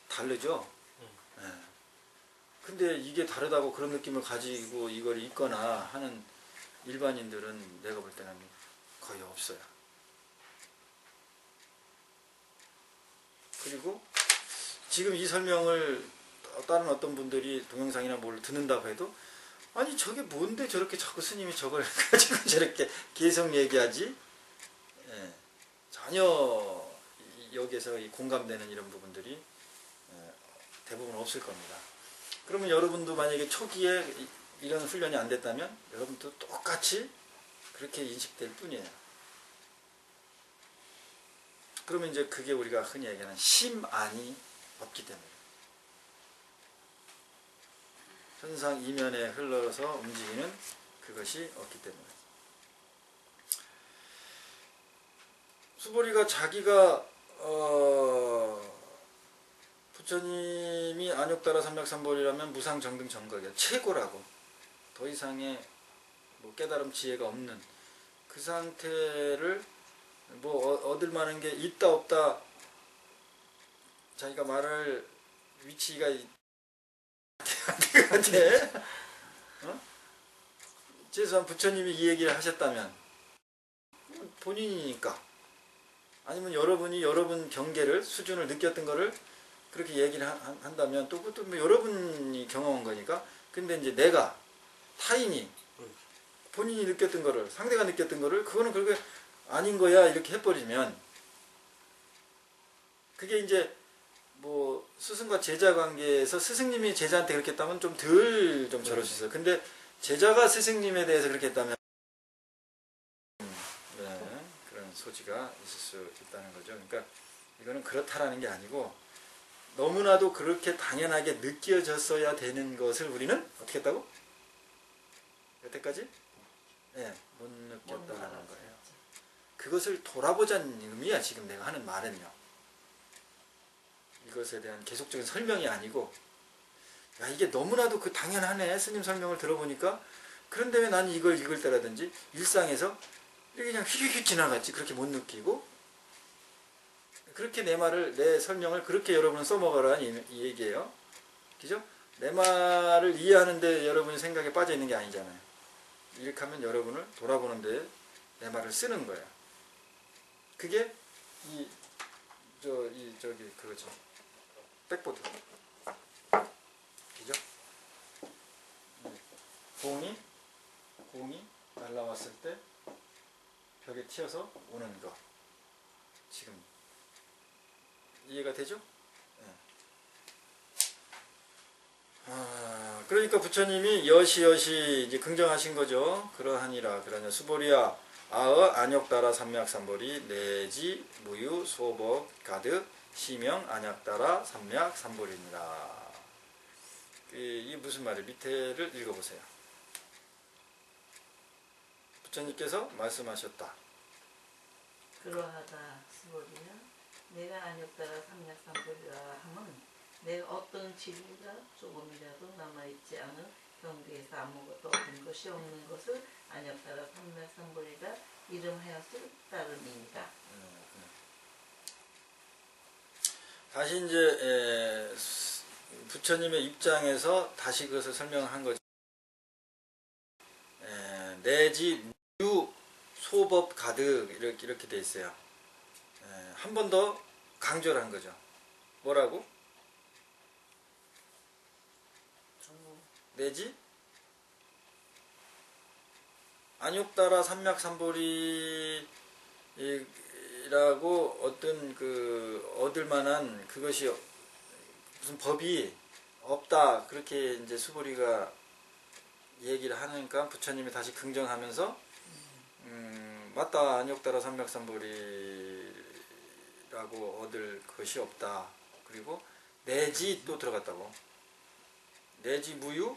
다르죠. 네. 근데 이게 다르다고 그런 느낌을 가지고 이걸 읽거나 하는 일반인들은 내가 볼 때는 거의 없어요. 그리고 지금 이 설명을 다른 어떤 분들이 동영상이나 뭘 듣는다고 해도 아니 저게 뭔데 저렇게 자꾸 스님이 저걸 가지고 저렇게 계속 얘기하지? 예, 전혀 여기에서 이 공감되는 이런 부분들이 대부분 없을 겁니다. 그러면 여러분도 만약에 초기에 이런 훈련이 안 됐다면 여러분도 똑같이 그렇게 인식될 뿐이에요. 그러면 이제 그게 우리가 흔히 얘기하는 심안이 없기 때문에 현상 이면에 흘러서 움직이는 그것이 없기 때문에 수보리가 자기가 부처님이 안욕다라 삼맥삼보리라면 무상정등 정각이야 최고라고 더 이상의 뭐 깨달음 지혜가 없는 그 상태를 뭐 얻을 만한 게 있다 없다 자기가 말할 위치가 같아. 최소한 부처님이 이 얘기를 하셨다면 본인이니까 아니면 여러분이 여러분 경계를 수준을 느꼈던 거를 그렇게 얘기를 한다면 또 그것도 뭐 여러분이 경험한 거니까 근데 이제 내가 타인이 본인이 느꼈던 거를 상대가 느꼈던 거를 그거는 그렇게 아닌 거야 이렇게 해버리면 그게 이제 뭐 스승과 제자 관계에서 스승님이 제자한테 그렇게 했다면 좀 덜 좀 저럴 수 있어요. 근데 제자가 스승님에 대해서 그렇게 했다면 네, 그런 소지가 있을 수 있다는 거죠. 그러니까 이거는 그렇다라는 게 아니고 너무나도 그렇게 당연하게 느껴졌어야 되는 것을 우리는 어떻게 했다고? 여태까지? 네, 못 느꼈다라는 거예요. 그것을 돌아보자는 의미야 지금 내가 하는 말은요. 이것에 대한 계속적인 설명이 아니고 야 이게 너무나도 그 당연하네 스님 설명을 들어보니까 그런데 왜 나는 이걸 읽을 때라든지 일상에서 이렇게 그냥 휙휙 지나갔지 그렇게 못 느끼고 그렇게 내 설명을 그렇게 여러분은 써먹어라는 이 얘기예요. 그죠? 내 말을 이해하는데 여러분이 생각에 빠져 있는 게 아니잖아요. 이렇게 하면 여러분을 돌아보는데 내 말을 쓰는 거예요. 그게 저기 그거죠. 백보드. 그죠? 공이 날라왔을 때 벽에 튀어서 오는 거. 지금 이해가 되죠? 네. 그러니까 부처님이 여시 이제 긍정하신 거죠. 그러하니라 그러냐 수보리야 안욕다라 삼맥삼보리 내지 무유 소법 가득 시명 안욕다라 삼맥삼보리니라. 이게 무슨 말이에요? 밑에를 읽어보세요. 부처님께서 말씀하셨다. 그러하다 스보리야 내가 안욕따라 삼약삼보리라 함은 내가 어떤 진리가 조금이라도 남아있지 않은 경계에서 아무것도 얻은 것이 없는 것을 안욕따라 삼약삼보리라 이름하였을 따름이니라. 다시 이제 부처님의 입장에서 다시 그것을 설명한 거죠. 내지 무유 소법 가득 이렇게 돼 있어요. 한 번 더 강조를 한 거죠. 뭐라고? 내지 안욕따라 삼맥삼보리라고 어떤 그 얻을 만한 그것이 무슨 법이 없다 그렇게 이제 수보리가 얘기를 하니까 부처님이 다시 긍정하면서 맞다 안욕따라 삼맥삼보리라고 얻을 것이 없다. 그리고 내지 또 들어갔다고. 내지 무유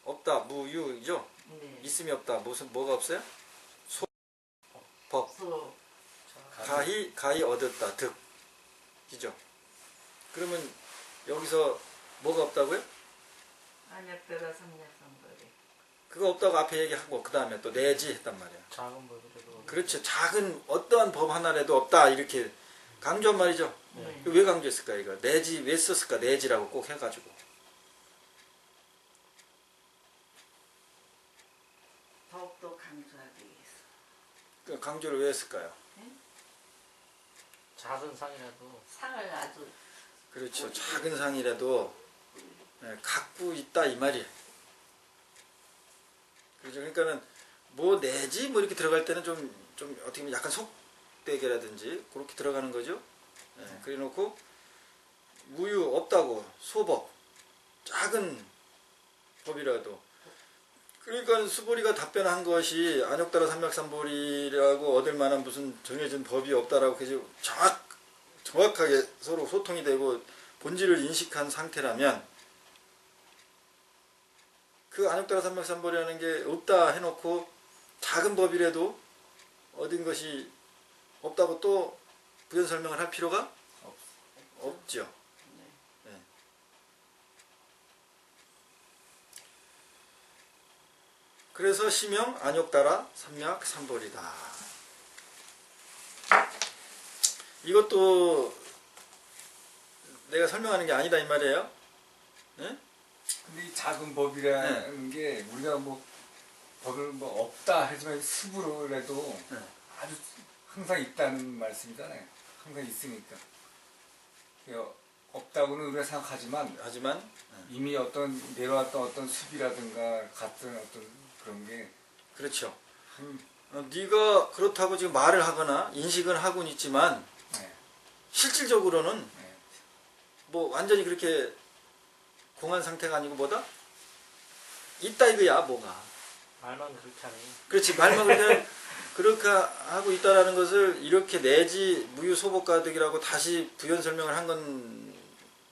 없다 무유죠. 네. 있음이 없다. 무슨 뭐가 없어요? 법 소 가히 얻었다 득 이죠. 그러면 여기서 뭐가 없다고요? 안욕따라 삼약삼보리. 그거 없다고 앞에 얘기하고 그 다음에 또 내지 했단 말이에요. 작은 법이라도. 그렇죠. 작은 어떠한 법 하나라도 없다 이렇게 강조한 말이죠. 네. 왜 강조했을까 이거? 내지 왜 썼을까? 내지라고 꼭 해가지고. 더욱더 강조하기 위해서. 그 강조를 왜 했을까요? 작은 상이라도 상을 아주 그렇죠. 작은 상이라도 갖고 있다 이 말이에요. 그렇죠. 그러니까는 뭐 내지 뭐 이렇게 들어갈 때는 좀 어떻게 보면 약간 속되게라든지 그렇게 들어가는 거죠. 그래 놓고 무유 없다고 소법 작은 법이라도 그러니까 수보리가 답변한 것이 안욕따라 삼맥삼보리라고 얻을 만한 무슨 정해진 법이 없다라고 해서 정확하게 서로 소통이 되고 본질을 인식한 상태라면 그 안욕따라 삼맥삼보리라는 게 없다 해놓고 작은 법이라도 얻은 것이 없다고 또 부연 설명을 할 필요가 없죠. 네. 그래서 시명 안욕따라 삼맥삼보리다. 이것도 내가 설명하는 게 아니다 이 말이에요. 네? 근데 이 작은 법이라는 게 우리가 뭐 법을 뭐 없다 하지만 습으로라도 아주 항상 있다는 말씀이잖아요. 항상 있으니까. 없다고는 우리가 생각하지만 하지만 이미 어떤 내려왔던 어떤 습이라든가 같은 어떤 그런 게 그렇죠. 네가 그렇다고 지금 말을 하거나 인식은 하고는 있지만 네, 실질적으로는 네. 뭐 완전히 그렇게 공한 상태가 아니고 뭐다? 있다 이거야 뭐가. 말만 그렇게 하네. 그렇지 말만 그렇게 하고 있다라는 것을 이렇게 내지 무유소복가득이라고 다시 부연 설명을 한 건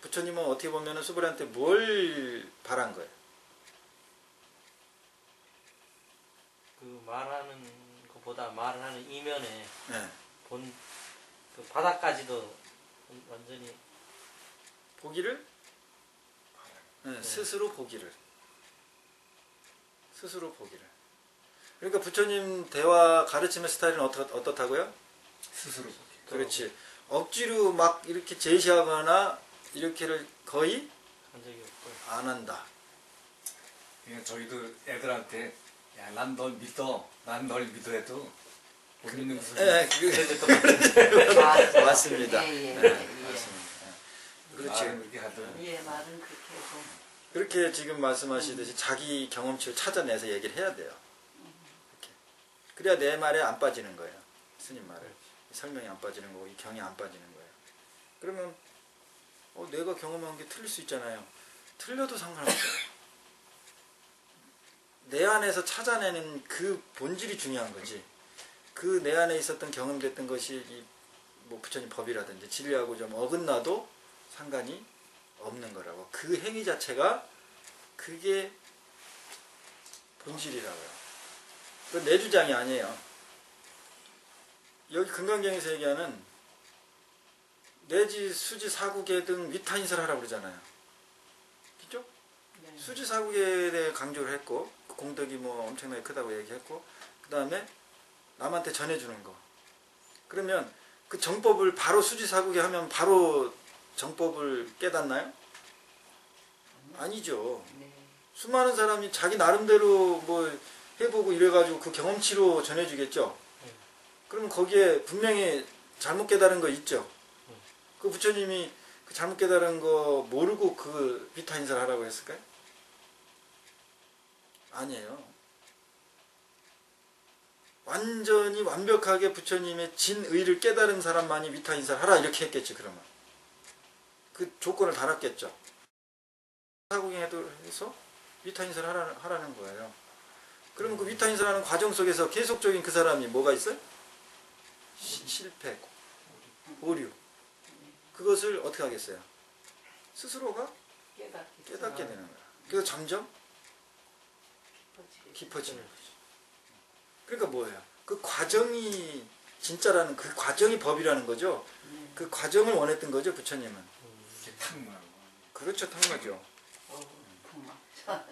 부처님은 어떻게 보면은 수보리한테 뭘 바란 거예요? 그 말하는 것보다 말을 하는 이면에 네. 본 그 바닥까지도 완전히 보기를 네, 스스로 보기를 그러니까 부처님 대화 가르침의 스타일은 어떻다고요? 스스로 보기. 그렇지 억지로 막 이렇게 제시하거나 이렇게를 거의 한 적이 없고. 안 한다. 그냥 저희도 애들한테 야, 난 널 믿어. 난 널 믿어 해도 못 믿는 소리. 맞습니다. 예. 맞습니다. 그렇지. 말은 그렇게 하더라고요. 예, 말은 그렇게 해도 그렇게 지금 말씀하시듯이 자기 경험치를 찾아내서 얘기를 해야 돼요. 이렇게. 그래야 내 말에 안 빠지는 거예요. 스님 말에. 설명이 안 빠지는 거고 이 경이 안 빠지는 거예요. 그러면 내가 경험한 게 틀릴 수 있잖아요. 틀려도 상관없어요. 내 안에서 찾아내는 그 본질이 중요한 거지. 그 내 안에 있었던 경험됐던 것이 뭐 부처님 법이라든지 진리하고 좀 어긋나도 상관이 없는 거라고. 그 행위 자체가 그게 본질이라고요. 그건 내 주장이 아니에요. 여기 금강경에서 얘기하는 내지 수지 사국에 등 위타인설 하라고 그러잖아요. 그죠? 네. 수지 사국에 대해 강조를 했고 그 공덕이 뭐 엄청나게 크다고 얘기했고 그 다음에 남한테 전해주는 거. 그러면 그 정법을 바로 수지 사국에 하면 바로 정법을 깨닫나요? 아니죠. 네. 수많은 사람이 자기 나름대로 뭐 해보고 이래가지고 그 경험치로 전해주겠죠. 그러면 거기에 분명히 잘못 깨달은 거 있죠. 그 부처님이 그 잘못 깨달은 거 모르고 그 비타인설 하라고 했을까요? 아니에요. 완전히 완벽하게 부처님의 진의를 깨달은 사람만이 비타인설 하라 이렇게 했겠지. 그러면 그 조건을 달았겠죠. 사국행에도 해서 비타인설 하라는 거예요. 그러면 그 비타인설하는 과정 속에서 계속적인 그 사람이 뭐가 있어요? 실패, 오류. 그것을 어떻게 하겠어요? 스스로가 깨닫게 되는 거야. 그래서 점점 깊어지는 거죠. 그러니까 뭐예요? 그 과정이 진짜라는 그 과정이 법이라는 거죠. 그 과정을 원했던 거죠, 부처님은. 이게 탁무하고. 그렇죠, 탕마죠. 정말.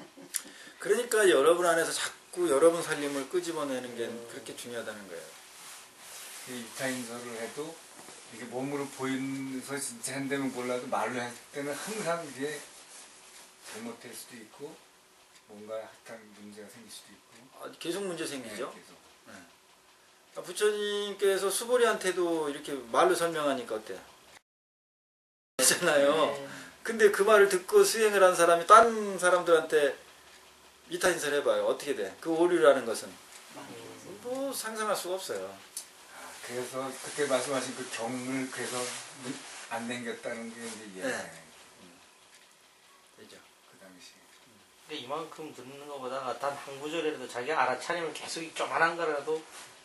그러니까 여러분 안에서 자꾸 여러분 살림을 끄집어내는 게 그렇게 중요하다는 거예요. 이 이타인설을 해도 이게 몸으로 보이면서 진짜 한다면 몰라도 말로 할 때는 항상 이게 잘못될 수도 있고 뭔가 약간 문제가 생길 수도 있고 계속 문제 생기죠. 네, 계속. 부처님께서 수보리한테도 이렇게 말로 설명하니까 어때요? 잖아요. 네. 근데 그 말을 듣고 수행을 한 사람이 다른 사람들한테 이타인설 해봐요. 어떻게 돼? 그 오류라는 것은 뭐 상상할 수가 없어요. 그래서 그때 말씀하신 그 경을 그래서 안 남겼다는 게 이제 이해가 네. 되네. 되죠. 그 당시에. 근데 이만큼 듣는 것보다가 단 한 구절이라도 자기가 알아차리면 계속 조만한 거라도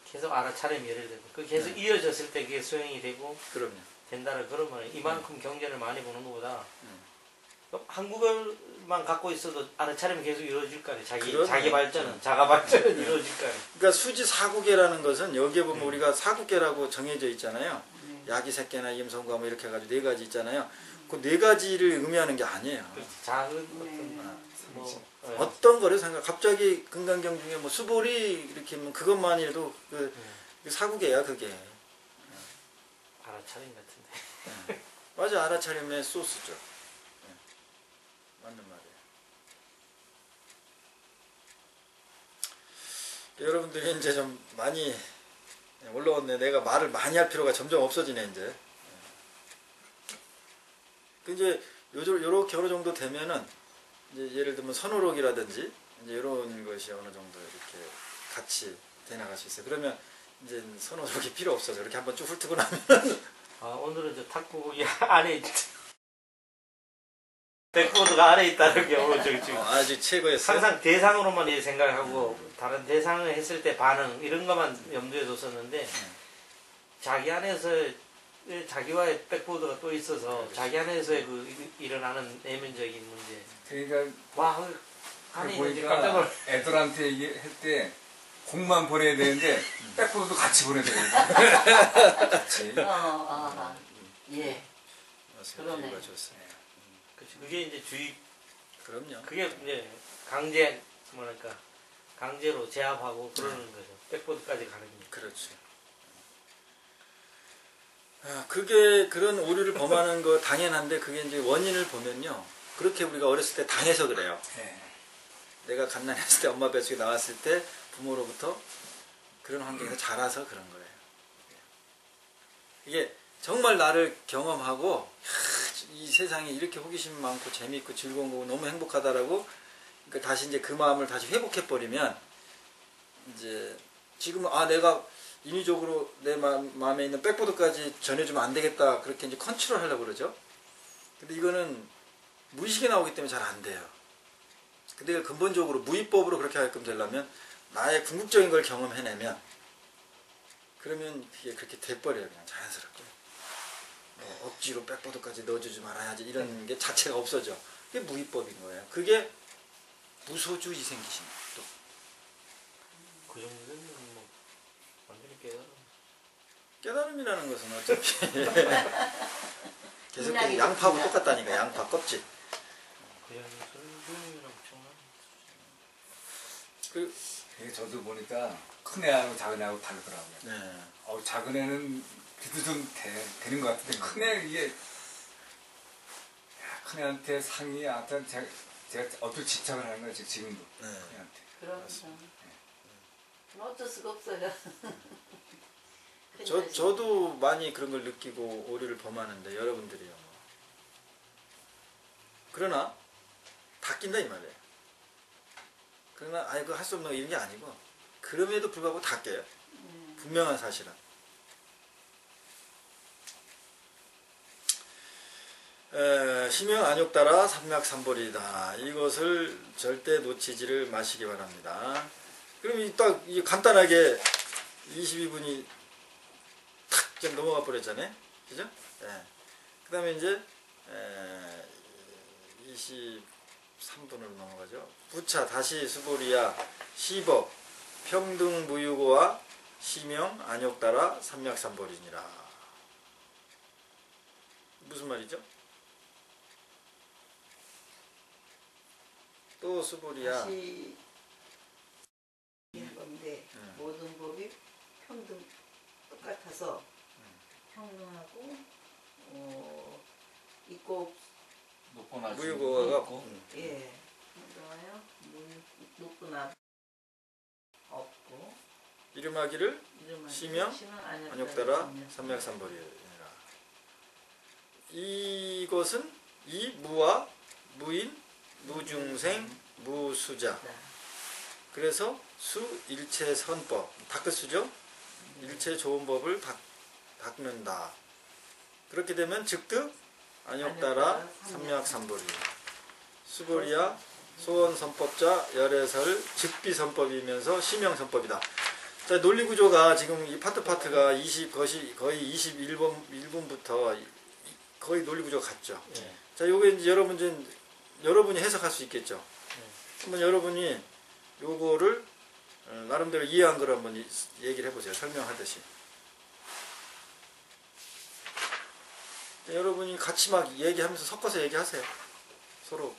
계속 알아차리면 예를 들고 그 계속 네. 이어졌을 때 그게 수행이 되고 그럼요. 된다는 그러면 이만큼 경전을 많이 보는 것보다 한국어만 갖고 있어도 알아차리면 계속 이루어질 거 아니에요. 그러네. 자기 발전은 자가 발전은 이루어질 거 아니에요. 그러니까 수지 사국계라는 것은 여기에 보면 우리가 사국계라고 정해져 있잖아요. 야기색계나 임성과 뭐 이렇게 해가지고 네 가지 있잖아요. 그 네 가지를 의미하는 게 아니에요. 작은 어떤 뭐 어떤 거를 생각? 갑자기 금강경 중에 뭐 수보리 이렇게 하면 그것만이라도 그 사국계야 그게. 알아차림 같은데. 맞아, 알아차림의 소스죠. 맞는 말이에요. 여러분들이 이제 좀 많이 올라왔네. 내가 말을 많이 할 필요가 점점 없어지네 이제. 이제 요렇게 어느 정도 되면은 이제 예를 들면 선호록이라든지 이제 이런 것이 어느 정도 이렇게 같이 돼나갈 수 있어요. 그러면 이제 선호록이 필요 없어서 이렇게 한번 쭉 훑고 나면 오늘은 저 탁구 안에 백보드가 안에 있다는 게 오늘 지금 아주 최고였어요. 항상 대상으로만 이제 생각하고 다른 대상을 했을 때 반응 이런 것만 염두에 뒀었는데 자기 안에서 자기와의 백보드가 또 있어서 자기 안에서의 그 일어나는 내면적인 문제. 그러니까 와, 안에 있는지 깜짝 보니까 놀라. 애들한테 얘기할 때 공만 보내야 되는데 백보드도 같이 보내야 되거든요. 같이. 예. 맞습니다. 그러네. 이유가 좋습니다. 그치, 그게 이제 주의, 그럼요. 그게 이제 강제, 뭐랄까, 강제로 제압하고 그러는 거죠. 백보드까지 가는 게. 그렇죠. 그게 그런 오류를 범하는 거 당연한데 그게 이제 원인을 보면요. 그렇게 우리가 어렸을 때 당해서 그래요. 네. 내가 갓난했을 때 엄마 뱃속에 나왔을 때 부모로부터 그런 환경에서 자라서 그런 거예요. 이게 정말 나를 경험하고 이 세상에 이렇게 호기심 많고 재미있고 즐거운 거고 너무 행복하다라고 그러니까 다시 이제 그 마음을 다시 회복해 버리면 이제 지금은 내가 인위적으로 내 마음에 있는 백보드까지 전해주면 안 되겠다 그렇게 이제 컨트롤 하려고 그러죠. 근데 이거는 무의식에 나오기 때문에 잘 안 돼요. 근데 근본적으로 무의법으로 그렇게 하게끔 되려면 나의 궁극적인 걸 경험해내면 그러면 그게 그렇게 돼버려요. 그냥 자연스럽게. 억지로 백보드까지 넣어주지 말아야지 이런 게 자체가 없어져. 그게 무의법인 거예요. 그게 무소주의 생기신 또. 그 정도면 뭐 완전히 깨달아. 깨달음이라는 것은 어차피 계속 인간이 양파하고 그렇구나. 똑같다니까. 양파 껍질. 그 정도면 엄청난. 그, 이게 저도 보니까 큰 애하고 작은 애하고 다르더라고요. 네. 작은 애는 그래도 좀 되는 것 같은데 큰 애 이게 큰 애한테 상이 하여튼 제가 어떻게 집착을 하는 거지 지금도 네. 큰 애한테. 그럼 어쩔 수가 없어요. 큰 자식. 저도 많이 그런 걸 느끼고 오류를 범하는데 여러분들이요. 그러나 다 낀다 이 말이에요. 그러나 그거 할 수 없는 거 이런 게 아니고 그럼에도 불구하고 다 깨요. 분명한 사실은. 심형 안욕 따라 삼맥삼벌이다. 이것을 절대 놓치지를 마시기 바랍니다. 그럼 딱 간단하게 22분이 탁 좀 넘어가 버렸잖아요. 그죠? 예. 그 다음에 이제 23분으로 넘어가죠. 부차 다시 수보리야 시법 평등무유고와 심형 안욕 따라 삼맥삼벌이니라. 무슨 말이죠? 또 수보리야. 다시 한 건데 모든 법이 평등 똑같아서 평등하고 있고 높고 낮은 무유고가 있고 예 평등하여 높고 낮 없고 이름하기를 이름하기를 심형 안욕 따라 삼맥삼벌이니라. 이것은 이 무와 무인 무중생 무수자. 그래서 수 일체 선법 닦을수죠. 일체 좋은 법을 닦는다. 그렇게 되면 즉득 안욕 따라 삼맥삼벌이. 수보리야 소원 선법자 열애설 즉비 선법이면서 심형 선법이다. 자, 논리 구조가 지금 이 파트가 거의 21분부터 거의 논리 구조가 같죠. 예. 자, 요게 이제 여러분이 해석할 수 있겠죠. 한번 여러분이 요거를 나름대로 이해한 걸 한번 얘기를 해보세요. 설명하듯이. 여러분이 같이 막 얘기하면서 섞어서 얘기하세요. 서로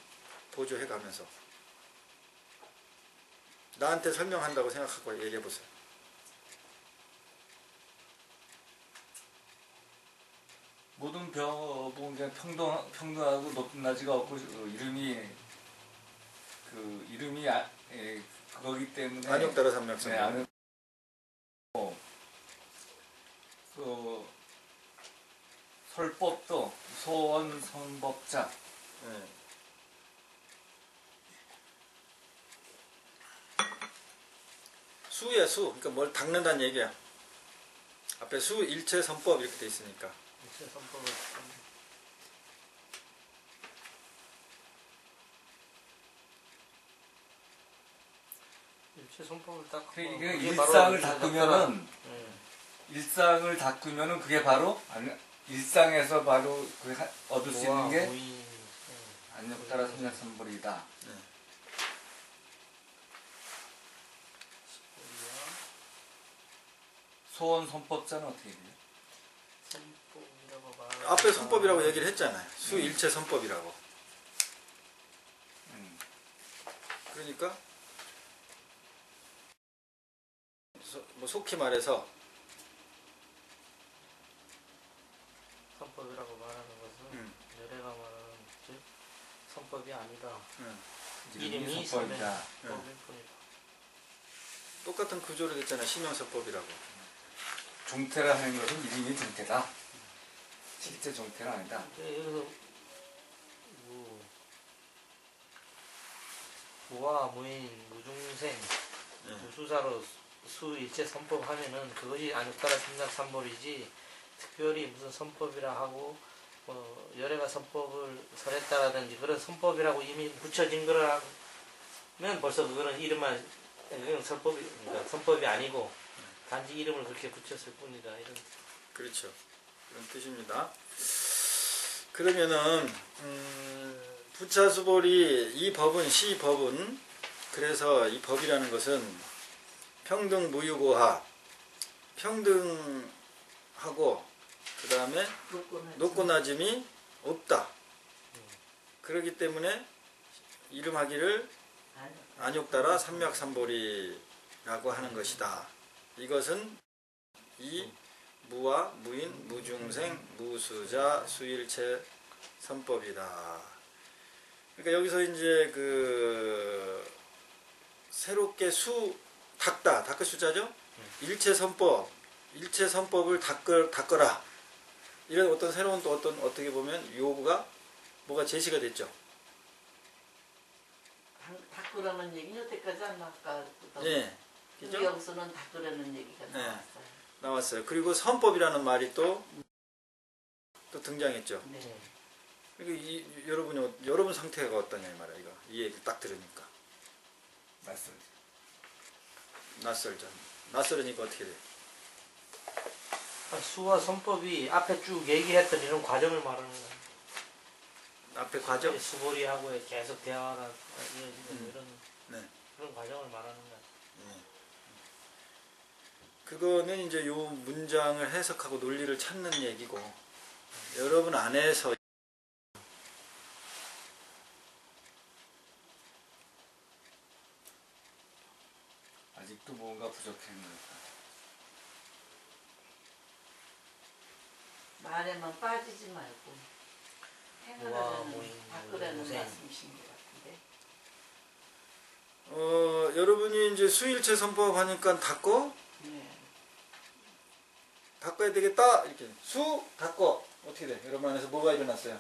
보조해가면서. 나한테 설명한다고 생각하고 얘기해보세요. 모든 법은 그냥 평등하고 높은 낮이가 없고 이름이 그거기 때문에 안욕 따라 삼맥삼벌. 안욕 설법도 소원 선법자. 네. 수야 수. 그러니까 뭘 닦는다는 얘기야. 앞에 수 일체 선법 이렇게 돼 있으니까. 일체 선법을 일체 선법을 딱 이게 그게 일상을 바로 닦으면은 예. 일상을 닦으면은 그게 바로 일상에서 바로 얻을 수 있는 게 무인, 안욕 따라 삼맥삼벌이다. 소원 선법자는 어떻게 돼요? 선법이라고 앞에 선법이라고 얘기를 했잖아요. 수 일체 선법이라고. 그러니까 뭐 속히 말해서 선법이라고 말하는 것은 열애가 말하는 즉 선법이 아니다. 이름이 선법이다. 선법일 뿐이다. 똑같은 구조로 됐잖아요. 심형선법이라고. 종태라 하는 것은 이름이 종태다. 실제 종태는 아니다. 여기서 무와 무인, 무중생, 무수사로 수일체 선법 하면은 그것이 안욕 따라 삼맥삼벌이지 특별히 무슨 선법이라 하고 열애가 선법을 설했다라든지 그런 선법이라고 이미 붙여진 거라 하면 벌써 그거는 이름만 그러니까 선법이 아니고 단지 이름을 그렇게 붙였을 뿐이다. 이런. 그렇죠. 그런 뜻입니다. 그러면은 부차수벌이 이 법은 시법은 그래서 이 법이라는 것은 평등 무유고하. 평등하고 그 다음에 높고 낮음이 없다. 그렇기 때문에 이름하기를 안욕따라 삼맥삼보리라고 하는 것이다. 이것은 이 무와 무인, 무중생, 무수자, 수일체 선법이다. 그러니까 여기서 이제 그 새롭게 닦다, 닦을 수자죠? 일체 선법, 일체 선법을 닦거라. 이런 어떤 새로운 또 어떻게 보면 요구가 뭐가 제시가 됐죠. 닦으라는 얘기는 여태까지 안 나왔까? 예. 그죠? 여기서는 닦으라는 얘기가 나왔어요. 나왔어요. 그리고 선법이라는 말이 또 등장했죠. 네. 그리고 여러분 상태가 어떠냐 이 말이야. 이거 이 얘기를 딱 들으니까 낯설죠. 낯설으니까 어떻게 돼? 수와 선법이 앞에 쭉 얘기했던 이런 과정을 말하는 거예요. 앞에 과정? 수보리하고 계속 대화가 이런 네. 그런 과정을 말하는 거예요. 그거는 이제 요 문장을 해석하고 논리를 찾는 얘기고, 여러분 안에서 아직도 뭔가 부족했는 것 말에만 빠지지 말고 행하라는 닦으라는 말씀이신 것 같은데. 여러분이 이제 수일체 선법 하니까 닦어? 네. 닦아야 되겠다. 이렇게 닦어. 어떻게 돼? 여러분 안에서 뭐가 일어났어요?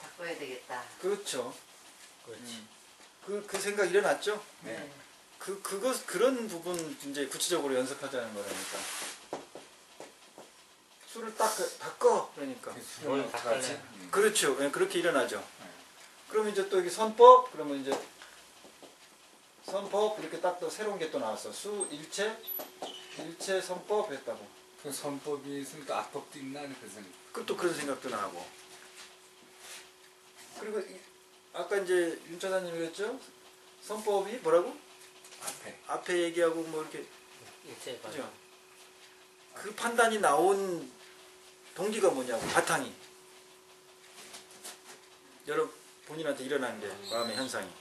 닦아야 되겠다. 그렇죠. 그렇지. 그 생각 일어났죠? 네. 그런 부분 이제 구체적으로 연습하자는 거라니까. 술을 닦어. 그러니까. 뭘 닦을래? 그렇죠. 예, 그렇게 일어나죠. 네. 그럼 이제 또 여기 선법, 그러면 이제 선법 이렇게 딱 또 새로운 게 또 나왔어. 일체 선법 했다고. 그 선법이 있으니까 악법도 있나 하는 그 생각. 또 그런 생각도 나고. 그리고 아까 이제 윤 차장님이 그랬죠? 선법이 뭐라고? 앞에 얘기하고 뭐 이렇게. 일체 그죠? 그 판단이 나온 동기가 뭐냐고, 바탕이. 여러분 본인한테 일어나는 게 마음의 현상이.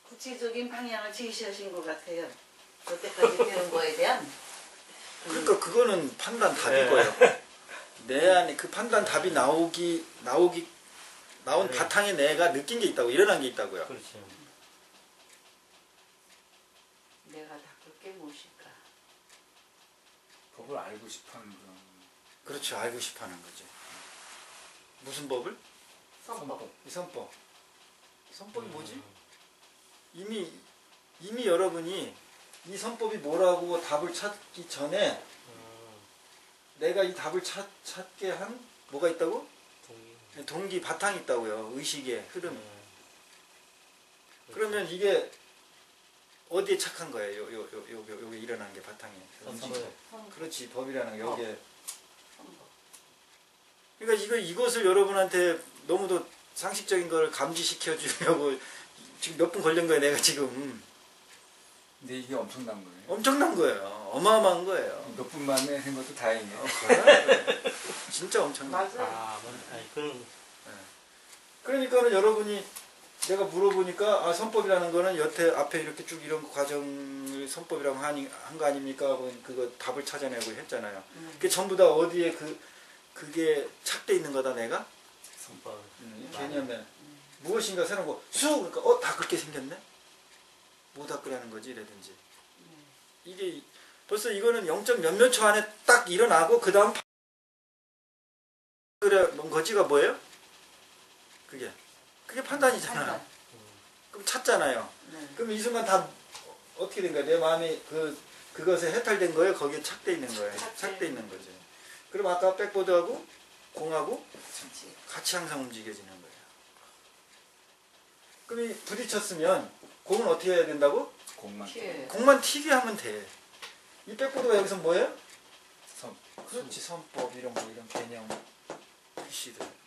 구체적인 방향을 제시하신 것 같아요. 여태까지 배운 거에 대한. 그러니까 그거는 판단 답이고요. 내 안에 그 판단 답이 나온 바탕에 내가 느낀 게 있다고, 일어난 게 있다고요. 그렇죠. 내가 닦을 게 무엇일까? 법을 알고 싶어하는 그런. 그렇죠. 알고 싶어하는 거지. 무슨 법을? 선법. 이 선법. 선법이 뭐지? 이미 여러분이 이 선법이 뭐라고 답을 찾기 전에 내가 이 답을 찾게 한 뭐가 있다고? 동기 바탕이 있다고요. 의식의 흐름. 그러면 이게 어디에 착한 거예요? 요게 일어난 게 바탕이. 그렇지. 법이라는 게 여기에. 그러니까 이것을 여러분한테 너무도 상식적인 걸 감지시켜 주려고 지금 몇 분 걸린 거예요, 내가 지금. 근데 이게 엄청난 거예요. 엄청난 거예요. 어마어마한 거예요. 몇 분 만에 한 것도 다행이에요. 진짜 엄청난 거예요. 맞아요. 그러니까는 여러분이 내가 물어보니까 선법이라는 거는 앞에 이렇게 쭉 이런 과정을 선법이라고 한 거 아닙니까? 하고 그거 답을 찾아내고 했잖아요. 그게 전부 다 어디에 그게 착돼 있는 거다 내가? 선법. 개념에. 무엇인가 새로운 거. 그러니까 다 그렇게 생겼네? 뭐 닦으라는 거지? 이라든지. 이게 벌써 이거는 0. 몇몇 초 안에 딱 일어나고 그 다음 거지가 뭐예요? 그게 판단이잖아. 그럼 찾잖아요. 네. 그럼 이 순간 다 어떻게 된 거야? 내 마음이 그것에 해탈된 거예요? 거기에 착돼 있는 거예요? 착돼 있는 거지. 그럼 아까 백보드하고 공하고 같이 항상 움직여지는 거예요. 그럼 이 부딪혔으면 공은 어떻게 해야 된다고? 공만 튀게 하면 돼. 이 백보드가 여기서 뭐예요? 그렇지. 선법 이런 개념 글씨들.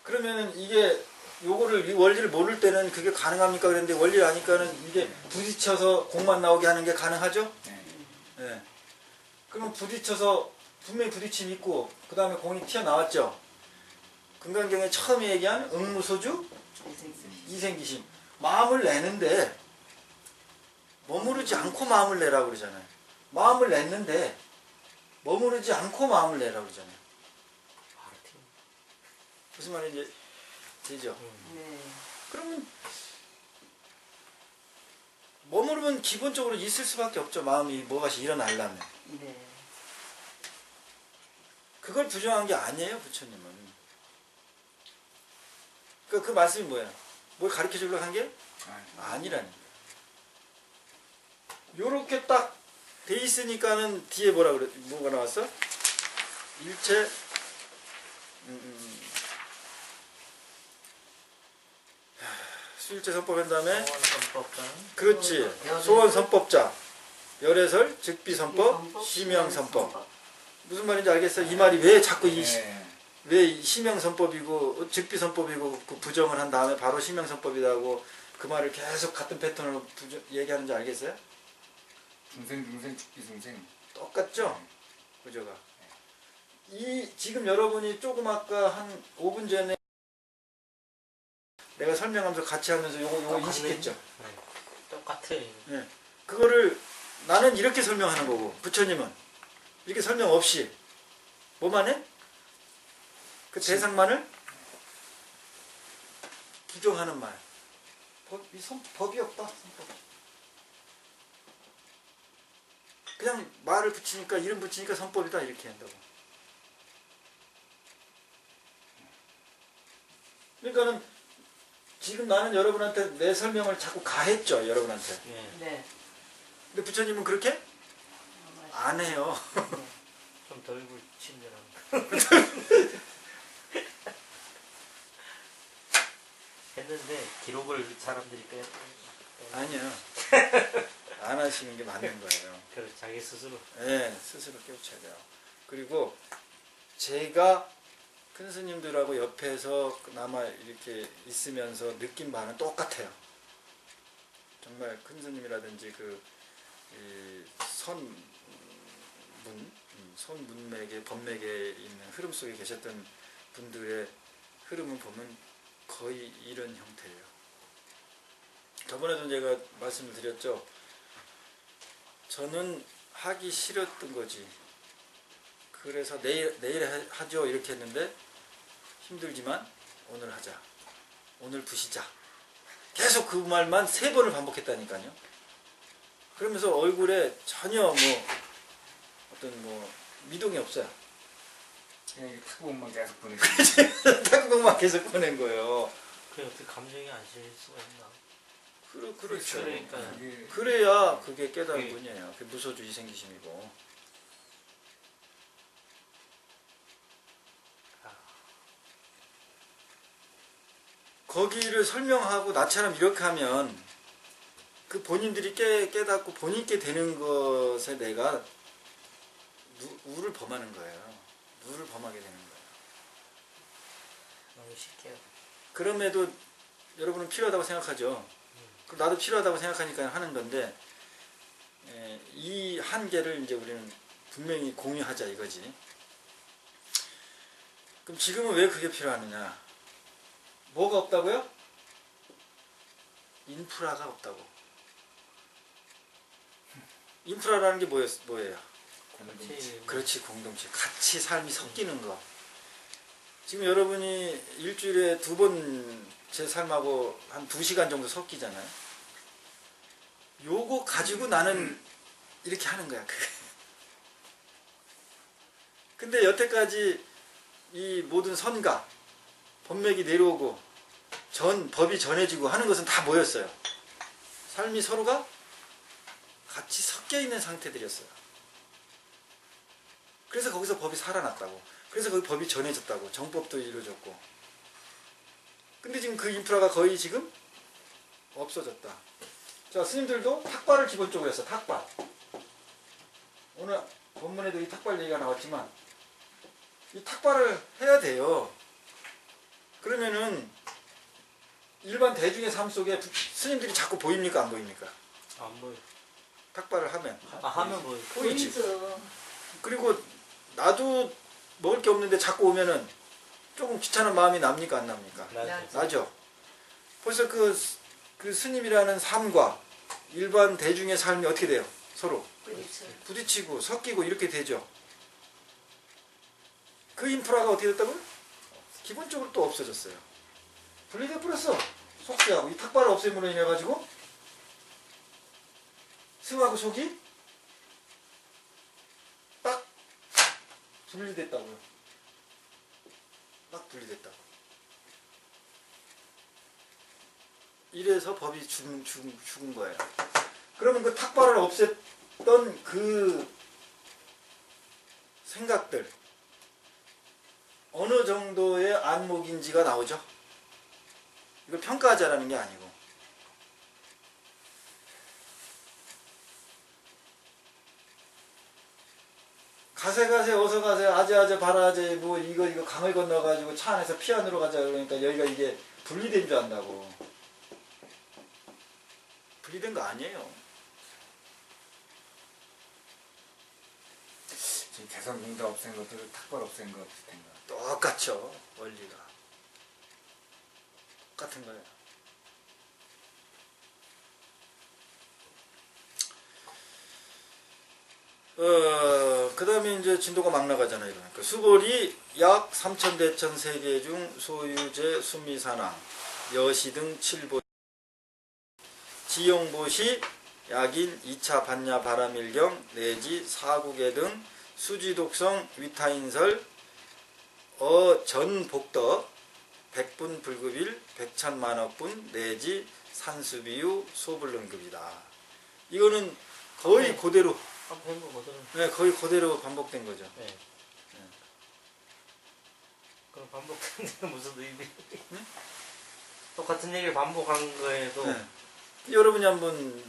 그러면은 이게 요거를 이 원리를 모를 때는 그게 가능합니까? 그랬는데 원리를 아니까는 이게 부딪혀서 공만 나오게 하는 게 가능하죠? 네. 예. 그러면 부딪혀서 분명히 부딪힘이 있고 그 다음에 공이 튀어나왔죠? 금강경에 처음 얘기한 응무소주 이생기심 마음을 내는데 머무르지 않고 마음을 내라고 그러잖아요. 마음을 냈는데 머무르지 않고 마음을 내라고 그러잖아요. 무슨 말인지 되죠? 네. 그러면 머무르면 기본적으로 있을 수밖에 없죠. 마음이 뭐가시 일어나려면. 네. 그걸 부정한 게 아니에요, 부처님은. 그 말씀이 뭐예요? 뭘 가르쳐 주려고 한 게? 아니라는 거예요. 요렇게 딱 돼 있으니까는 뒤에 뭐가 나왔어? 일체, 수일체 선법 한 다음에, 그렇지. 소원 선법자, 열애설, 즉비 선법, 심영 선법. 무슨 말인지 알겠어요? 이 말이 왜 자꾸 왜 심영선법이고 즉비선법이고 그 부정을 한 다음에 바로 심영선법이라고 그 말을 계속 같은 패턴으로 얘기하는지 알겠어요? 중생 축비중생 똑같죠? 구조가. 이 지금 여러분이 조금 아까 한 5분 전에 내가 설명하면서 같이 하면서 요거 인식했죠? 네. 똑같아요. 네. 그거를 나는 이렇게 설명하는 거고 부처님은 이렇게 설명 없이 뭐만 해? 그 대상만을 부정하는 말. 법이 없다. 선법. 그냥 말을 붙이니까 이름 붙이니까 선법이다 이렇게 한다고. 그러니까는 지금 나는 여러분한테 내 설명을 자꾸 가했죠. 여러분한테. 네. 근데 부처님은 그렇게 안 해요. 좀 덜 친절한. 했는데 기록을 사람들이 아니요. 안 하시는 게 맞는 거예요. 그래서 자기 스스로. 네, 스스로 깨우쳐야 돼요. 그리고 제가 큰 스님들하고 옆에서 그나마 이렇게 있으면서 느낀 바는 똑같아요. 정말 큰 스님이라든지 선문맥의 법맥에 있는 흐름 속에 계셨던 분들의 흐름을 보면 거의 이런 형태예요. 저번에도 제가 말씀을 드렸죠. 저는 하기 싫었던 거지. 그래서 내일 하죠 이렇게 했는데 힘들지만 오늘 하자. 오늘 부시자. 계속 그 말만 3번을 반복했다니까요. 그러면서 얼굴에 전혀 어떤 미동이 없어요. 그냥 타구공만 계속 보내고 타구공만 계속 보낸 거예요. 그게 어떻게 감정이 안 실릴 수가 있나? 그렇죠. 그러니까. 그래야 그게 깨달은 분이에요. 그게 무소주의 생기심이고. 거기를 설명하고 나처럼 이렇게 하면 그 본인들이 깨닫고 본인께 되는 것에 내가 우를 범하는 거예요. 우를 범하게 되는 거예요. 너무 쉽게. 그럼에도 여러분은 필요하다고 생각하죠. 나도 필요하다고 생각하니까 하는 건데 이 한계를 이제 우리는 분명히 공유하자 이거지. 그럼 지금은 왜 그게 필요하느냐? 뭐가 없다고요? 인프라가 없다고. 인프라라는 게 뭐예요? 공동체. 그렇지, 공동체. 같이 삶이 섞이는 거. 지금 여러분이 일주일에 2번 제 삶하고 한 2시간 정도 섞이잖아요. 요거 가지고 나는 이렇게 하는 거야. 근데 여태까지 이 모든 선가, 법맥이 내려오고 법이 전해지고 하는 것은 다 뭐였어요? 삶이 서로가 같이 섞여 있는 상태들이었어요. 그래서 거기서 법이 살아났다고. 그래서 거기 법이 전해졌다고. 정법도 이루어졌고. 근데 지금 그 인프라가 거의 지금 없어졌다. 자, 스님들도 탁발을 기본적으로 했어. 탁발. 오늘 본문에도 이 탁발 얘기가 나왔지만 이 탁발을 해야 돼요. 그러면은 일반 대중의 삶 속에 스님들이 자꾸 보입니까 안 보입니까? 안 보여. 탁발을 하면 하면 보여. 보이지. 보이죠. 그리고 나도 먹을 게 없는데 자꾸 오면은 조금 귀찮은 마음이 납니까 안 납니까? 나죠. 나죠. 벌써 그 스님이라는 삶과 일반 대중의 삶이 어떻게 돼요? 서로 그렇죠. 부딪히고 섞이고 이렇게 되죠. 그 인프라가 어떻게 됐다고요? 기본적으로 또 없어졌어요. 분리돼 버렸어. 속세하고 이 탁발을 없앰으로 인해 가지고 승하고 속이 딱 분리됐다고요. 딱 분리됐다고. 이래서 법이 죽은 거예요. 그러면 그 탁발을 없앴던 그 생각들 어느 정도의 안목인지가 나오죠. 이걸 평가하자라는 게 아니고. 가세 어서 가세 아재 바라아재 뭐 이거 강을 건너가지고 차 안에서 피안으로 가자 그러니까 여기가 이게 분리된 줄 안다고. 분리된 거 아니에요. 지금 개성공단 없앤 것도 탁발 없앤 거 비슷한 거. 똑같죠. 원리가. 똑같은 거예요. 그 다음에 이제 진도가 막 나가잖아요. 그러니까 수벌이 약 3,000대천 세계 중 소유제 수미산왕, 여시 등 7보, 지용보시, 약인 2차 반야 바라밀경 내지 사국의 등 수지독성 위타인설 전복덕 백분 불급일 백천만억분 내지 산수비유 소불능급이다. 이거는 거의 그대로 한번 해보거든. 네, 거의 그대로 반복된 거죠. 네. 그럼 반복하는 데는 무슨 의미? 네? 똑같은 얘기를 반복한 거에도 네. 여러분이 한번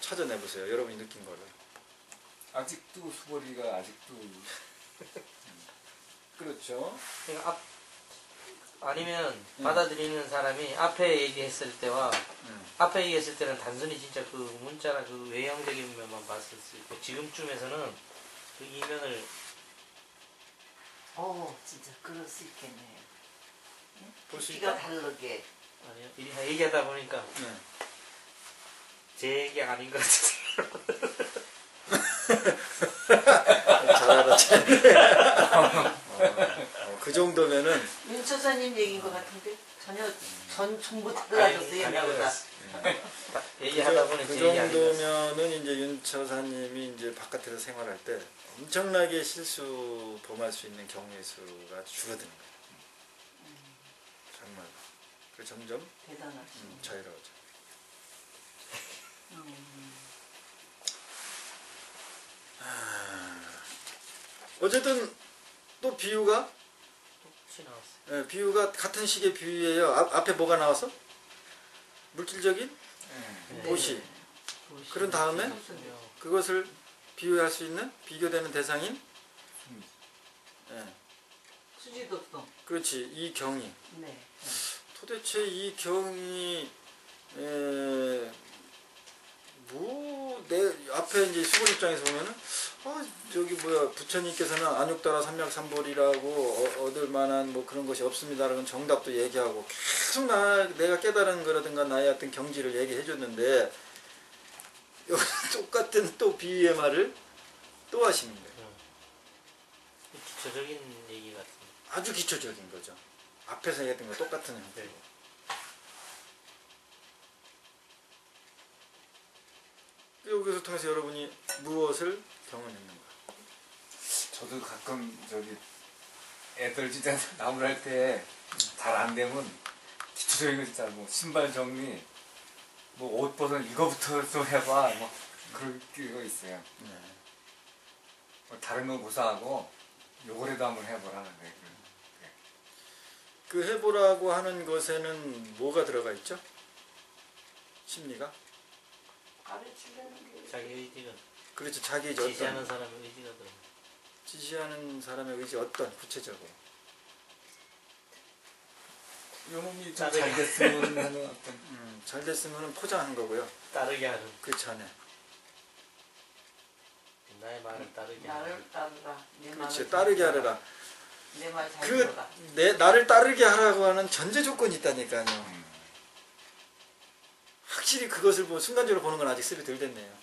찾아내보세요. 여러분이 느낀 거를. 아직도 수보리가 아직도 그렇죠. 그러니까 아니면 받아들이는 사람이 앞에 얘기했을 때와 앞에 얘기했을 때는 단순히 진짜 그 문자나 그 외형적인 면만 봤을 수 있고 지금쯤에서는 그 이면을 진짜 그럴 수 있겠네요. 볼 수 기가 있다. 다르게. 아니요 얘기하다 보니까 네. 제 얘기가 아닌 것 같아요. 잘 알았지. 그 정도면은 윤초사님 얘기인 것 같은데 전혀 전부 달라졌어요 옛날보다. 얘기하다 보니 그 제 얘기 아닌 것 같아요. 정도면은 이제 윤 처사님이 이제 바깥에서 생활할 때 엄청나게 실수 범할 수 있는 경우의 수가 줄어드는 거예요. 정말. 그 점점 대단하시네. 자유로워져. 어쨌든 또 비유가 혹시 나왔어요. 예, 비유가 같은 식의 비유예요. 앞에 뭐가 나왔어? 물질적인 네. 도시. 그런 다음에 그것을 비유할 수 있는 비교되는 대상인 예, 수지독성. 그렇지 이 경이 네. 도대체 이 경이 내 앞에 이제 수불 입장에서 보면은 저기 뭐야 부처님께서는 안육다라 삼맥삼볼이라고 얻을 만한 뭐 그런 것이 없습니다라는 정답도 얘기하고 계속 내가 깨달은 거라든가 나의 어떤 경지를 얘기해 줬는데 여기 똑같은 또 비유의 말을 또 하시는 거예요. 기초적인 얘기 같은. 아주 기초적인 거죠. 앞에서 얘기했던 거 똑같은 형태고. 여기서 통해서 여러분이 무엇을 경험했는가? 저도 가끔 저기 애들 진짜 나무랄 때 잘 안 되면 기초적인 거 진짜 뭐 신발 정리 뭐 옷 벗은 이거부터 좀 해봐 뭐 그런 거 있어요. 네. 뭐 다른 거 고사하고 요거라도 한번 해보라. 네. 그 해보라고 하는 것에는 뭐가 들어가 있죠? 심리가? 가르치려는 게. 자기 의지가 그렇죠. 자기 지지하는 사람의 의지가 들어. 지시하는 사람의 의지 어떤 구체적으로 요놈이 좀 다르게. 잘 됐으면 하는 어떤 잘 됐으면 포장한 거고요. 따르게 하는. 그 전에. 나의 말을 따르게 하는. 나를 따르라. 내 말을 그렇지. 잘 따르게 들어라. 하려라. 내 말 잘 그 들어라. 나를 따르게 하라고 하는 전제 조건이 있다니까요. 확실히 그것을 순간적으로 보는 건 아직 습이 덜 됐네요.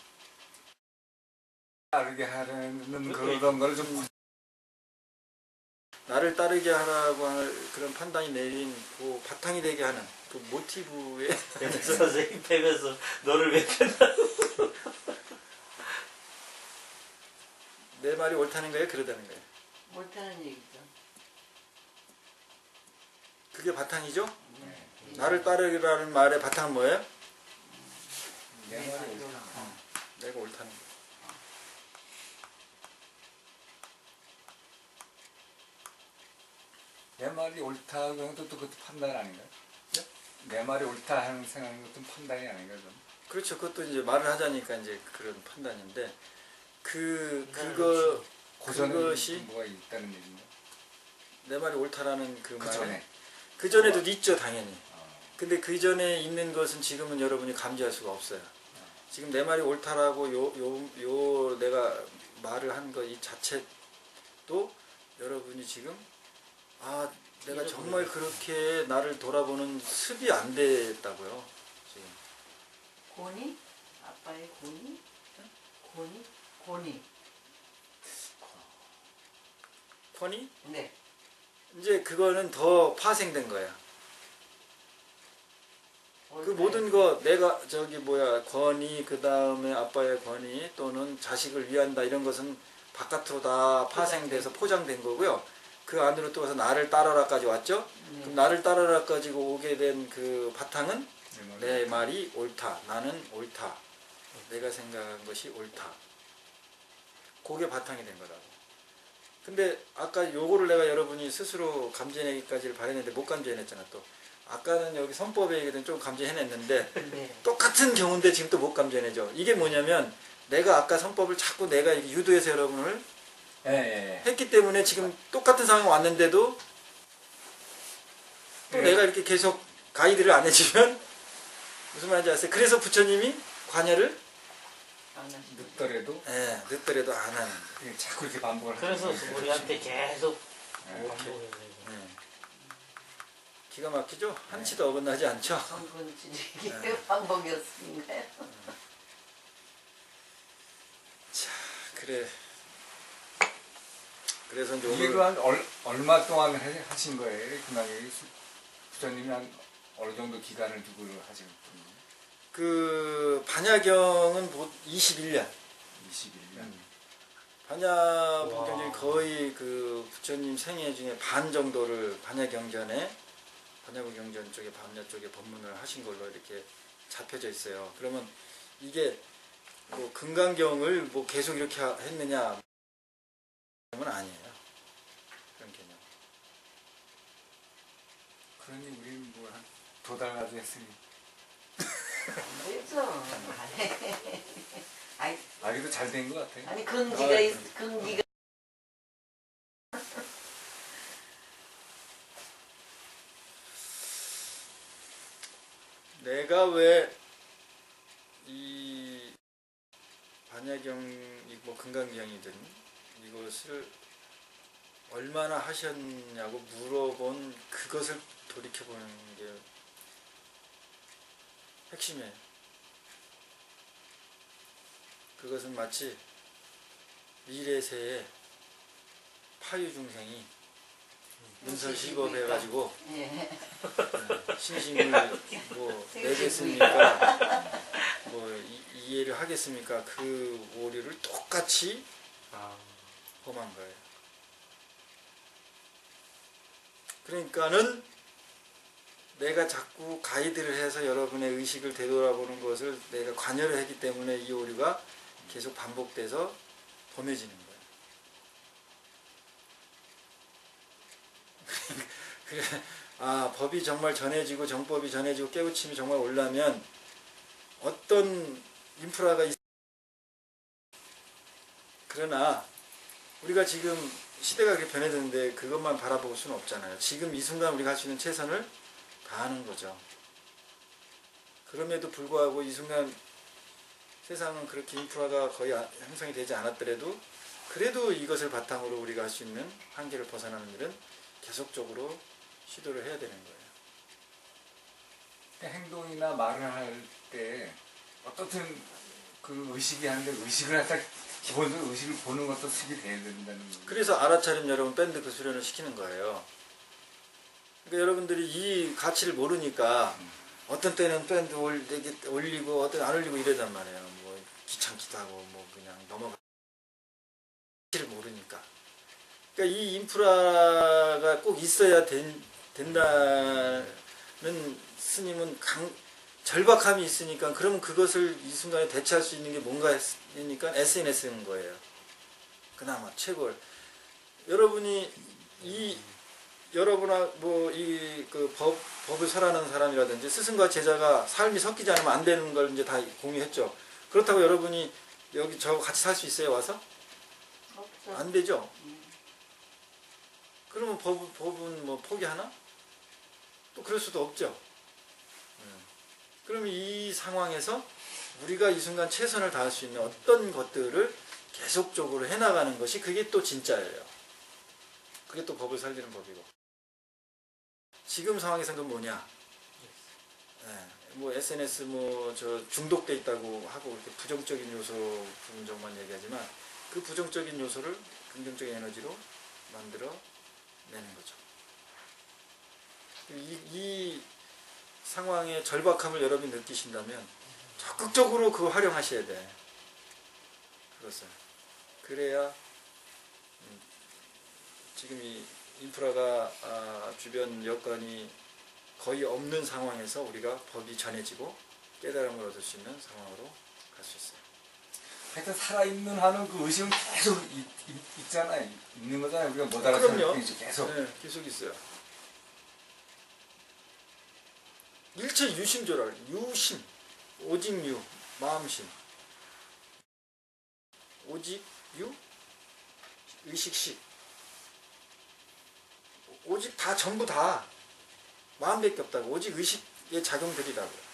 따르게 하려는 그런 걸 좀 나를 따르게 하라고 하는 그런 판단이 내린 그 바탕이 되게 하는 그 모티브에 그래서 선생님 뵈면서 너를 왜 편다고. 내 말이 옳다는 거예요? 그러다는 거예요? 못하는 얘기죠. 그게 바탕이죠? 네. 나를 따르라는 말의 바탕은 뭐예요? 내 내 말이 말이 옳다. 옳다. 내가 옳다는 거. 내 말이 옳다 그런 것도 그것도 판단 아닌가요? 네? 내 말이 옳다 하는 생각인 것도 판단이 아닌가요? 좀? 그렇죠. 그것도 이제 말을 하자니까 이제 그런 판단인데 판단은 그거 고전에 그것이 뭐가 있다는 얘기인가? 내 말이 옳다라는 그 그 말에 전에 그 전에도 있죠, 당연히. 어, 근데 그 전에 있는 것은 지금은 여러분이 감지할 수가 없어요. 지금 내 말이 옳다라고 요 내가 말을 한 거 이 자체도 여러분이 지금 내가 정말 그렇게 나를 돌아보는 습이 안 됐다고요. 지금. 고니? 아빠의 고니? 고니? 고니. 권이 네. 이제 그거는 더 파생된 거야. 그 모든 거 내가 권위 그 다음에 아빠의 권위 또는 자식을 위한다 이런 것은 바깥으로 다 파생돼서 포장된 거고요. 그 안으로 또 와서 나를 따라라까지 왔죠. 네. 그럼 나를 따라라까지 오게 된 그 바탕은 내 내 말이 옳다. 나는 옳다. 내가 생각한 것이 옳다. 그게 바탕이 된 거라고. 근데 아까 요거를 내가 여러분이 스스로 감지해내기까지를 바랬는데 못 감지해냈잖아 또. 아까는 여기 선법에 얘기든 좀 감지해냈는데 네. 똑같은 경우인데 지금 또 못 감지해내죠. 이게 뭐냐면 내가 아까 선법을 자꾸 내가 이렇게 유도해서 여러분을 예. 했기 때문에 지금 똑같은 상황이 왔는데도 또 예. 내가 이렇게 계속 가이드를 안 해주면 무슨 말인지 아세요? 그래서 부처님이 관여를 안 하시고. 늦더라도 늦더라도 안 하는 거예요. 그냥 자꾸 이렇게 반복을 그래서 하는 거예요. 우리한테 계속 네. 반복해야 되고. 네. 기가 막히죠? 한치도 어긋나지 않죠? 성분지기 네. 방법이었습니까요? 자, 그래. 그래서 이제 이게 오늘 한 얼마 동안 하신 거예요? 그날 부처님이 한 어느 정도 기간을 두고 하신 거예요? 그 반야경은 21년. 21년. 반야경전이 거의 그 부처님 생애 중에 반 정도를 반야경전에 반야경전 쪽에 반야 쪽에 법문을 하신 걸로 이렇게 잡혀져 있어요. 그러면 이게 뭐 금강경을 뭐 계속 이렇게 했느냐 은 아니에요. 그런 개념. 그러니 우리는 뭐 한 두 달 가지고 했으니 그렇죠. 아니, 그래도 잘 된 것 같아요. 아니 근기가 근기가 내가 왜 이 반야경, 뭐 금강경이든 이것을 얼마나 하셨냐고 물어본 그것을 돌이켜보는 게 핵심이에요. 그것은 마치 미래세에 파유중생이 문설시법 해가지고 예. 신심을 뭐 내겠습니까? 뭐 이해를 하겠습니까? 그 오류를 똑같이 범한 거예요. 그러니까는 내가 자꾸 가이드를 해서 여러분의 의식을 되돌아보는 것을 내가 관여를 했기 때문에 이 오류가 계속 반복돼서 범해지는 거예요. 그래, 법이 정말 전해지고 정법이 전해지고 깨우침이 정말 올라면 어떤 인프라가 그러나 우리가 지금 시대가 그렇게 변해졌는데 그것만 바라볼 수는 없잖아요. 지금 이 순간 우리가 할 수 있는 최선을 다 하는 거죠. 그럼에도 불구하고 이 순간 세상은 그렇게 인프라가 거의 형성이 되지 않았더라도 그래도 이것을 바탕으로 우리가 할 수 있는 한계를 벗어나는 일은 계속적으로 시도를 해야 되는 거예요. 행동이나 말을 할 때 어떻든 그 의식이 하는데 의식을 할때 기본적으로 의식을 보는 것도 습이 돼야 된다는 거예요. 그래서 알아차림 여러분 밴드 그 수련을 시키는 거예요. 그러니까 여러분들이 이 가치를 모르니까 어떤 때는 밴드 올리고 어떤 안 올리고 이러단 말이에요. 뭐 귀찮기도 하고 뭐 그냥 넘어가. 가치를 모르니까. 그러니까 이 인프라가 꼭 있어야 된다는 스님은 절박함이 있으니까 그러면 그것을 이 순간에 대체할 수 있는 게 뭔가 했으니까 SNS인 거예요. 그나마 최고. 여러분이 여러분아 그 법을 설하는 사람이라든지 스승과 제자가 삶이 섞이지 않으면 안 되는 걸 이제 다 공유했죠. 그렇다고 여러분이 여기 저 같이 살 수 있어요 와서? 없죠. 안 되죠. 그러면 법은 뭐 포기하나? 또 그럴 수도 없죠. 그러면 이 상황에서 우리가 이 순간 최선을 다할 수 있는 어떤 것들을 계속적으로 해나가는 것이 그게 또 진짜예요. 그게 또 법을 살리는 법이고. 지금 상황에서는 그건 뭐냐? 뭐 SNS 저 중독돼 있다고 하고 이렇게 부정적인 요소 부분적만 얘기하지만 그 부정적인 요소를 긍정적인 에너지로 만들어 내는 거죠. 이 상황의 절박함을 여러분이 느끼신다면 적극적으로 그거 활용하셔야 돼. 그것을. 그래야 지금 이 인프라가 주변 여건이 거의 없는 상황에서 우리가 법이 전해지고 깨달음을 얻을 수 있는 상황으로 갈 수 있어요. 하여튼 살아있는 한은 그 의식은 계속 있잖아요. 있는 거잖아요. 우리가 못 알아서 그럼요. 계속. 네, 계속 있어요. 일체 유심조라. 유심. 오직 유. 마음심. 오직 유. 의식식. 오직 다 전부 다 마음밖에 없다고. 오직 의식의 작용들이라고.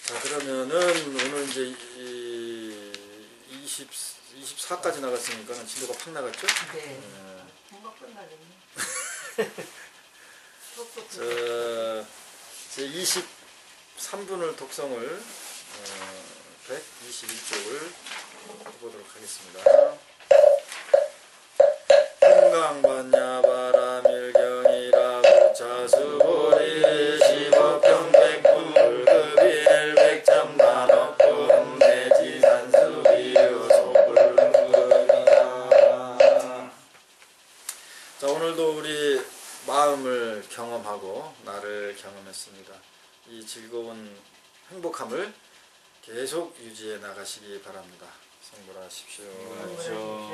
자, 그러면은 오늘 이제 24까지 나갔으니까 진도가 팍 나갔죠? 네. 금방 끝나겠네. 제 23분을 독성을 121쪽을 해보도록 하겠습니다. 금강반야 바라밀경이라고 자수보리 시법평백군 불급일 백참만억군 내지산수비료 소불급이다. 자, 오늘도 우리 마음을 경험하고 나를 경험했습니다. 이 즐거운 행복함을 계속 유지해 나가시기 바랍니다. 성불하십시오. 그러십시오.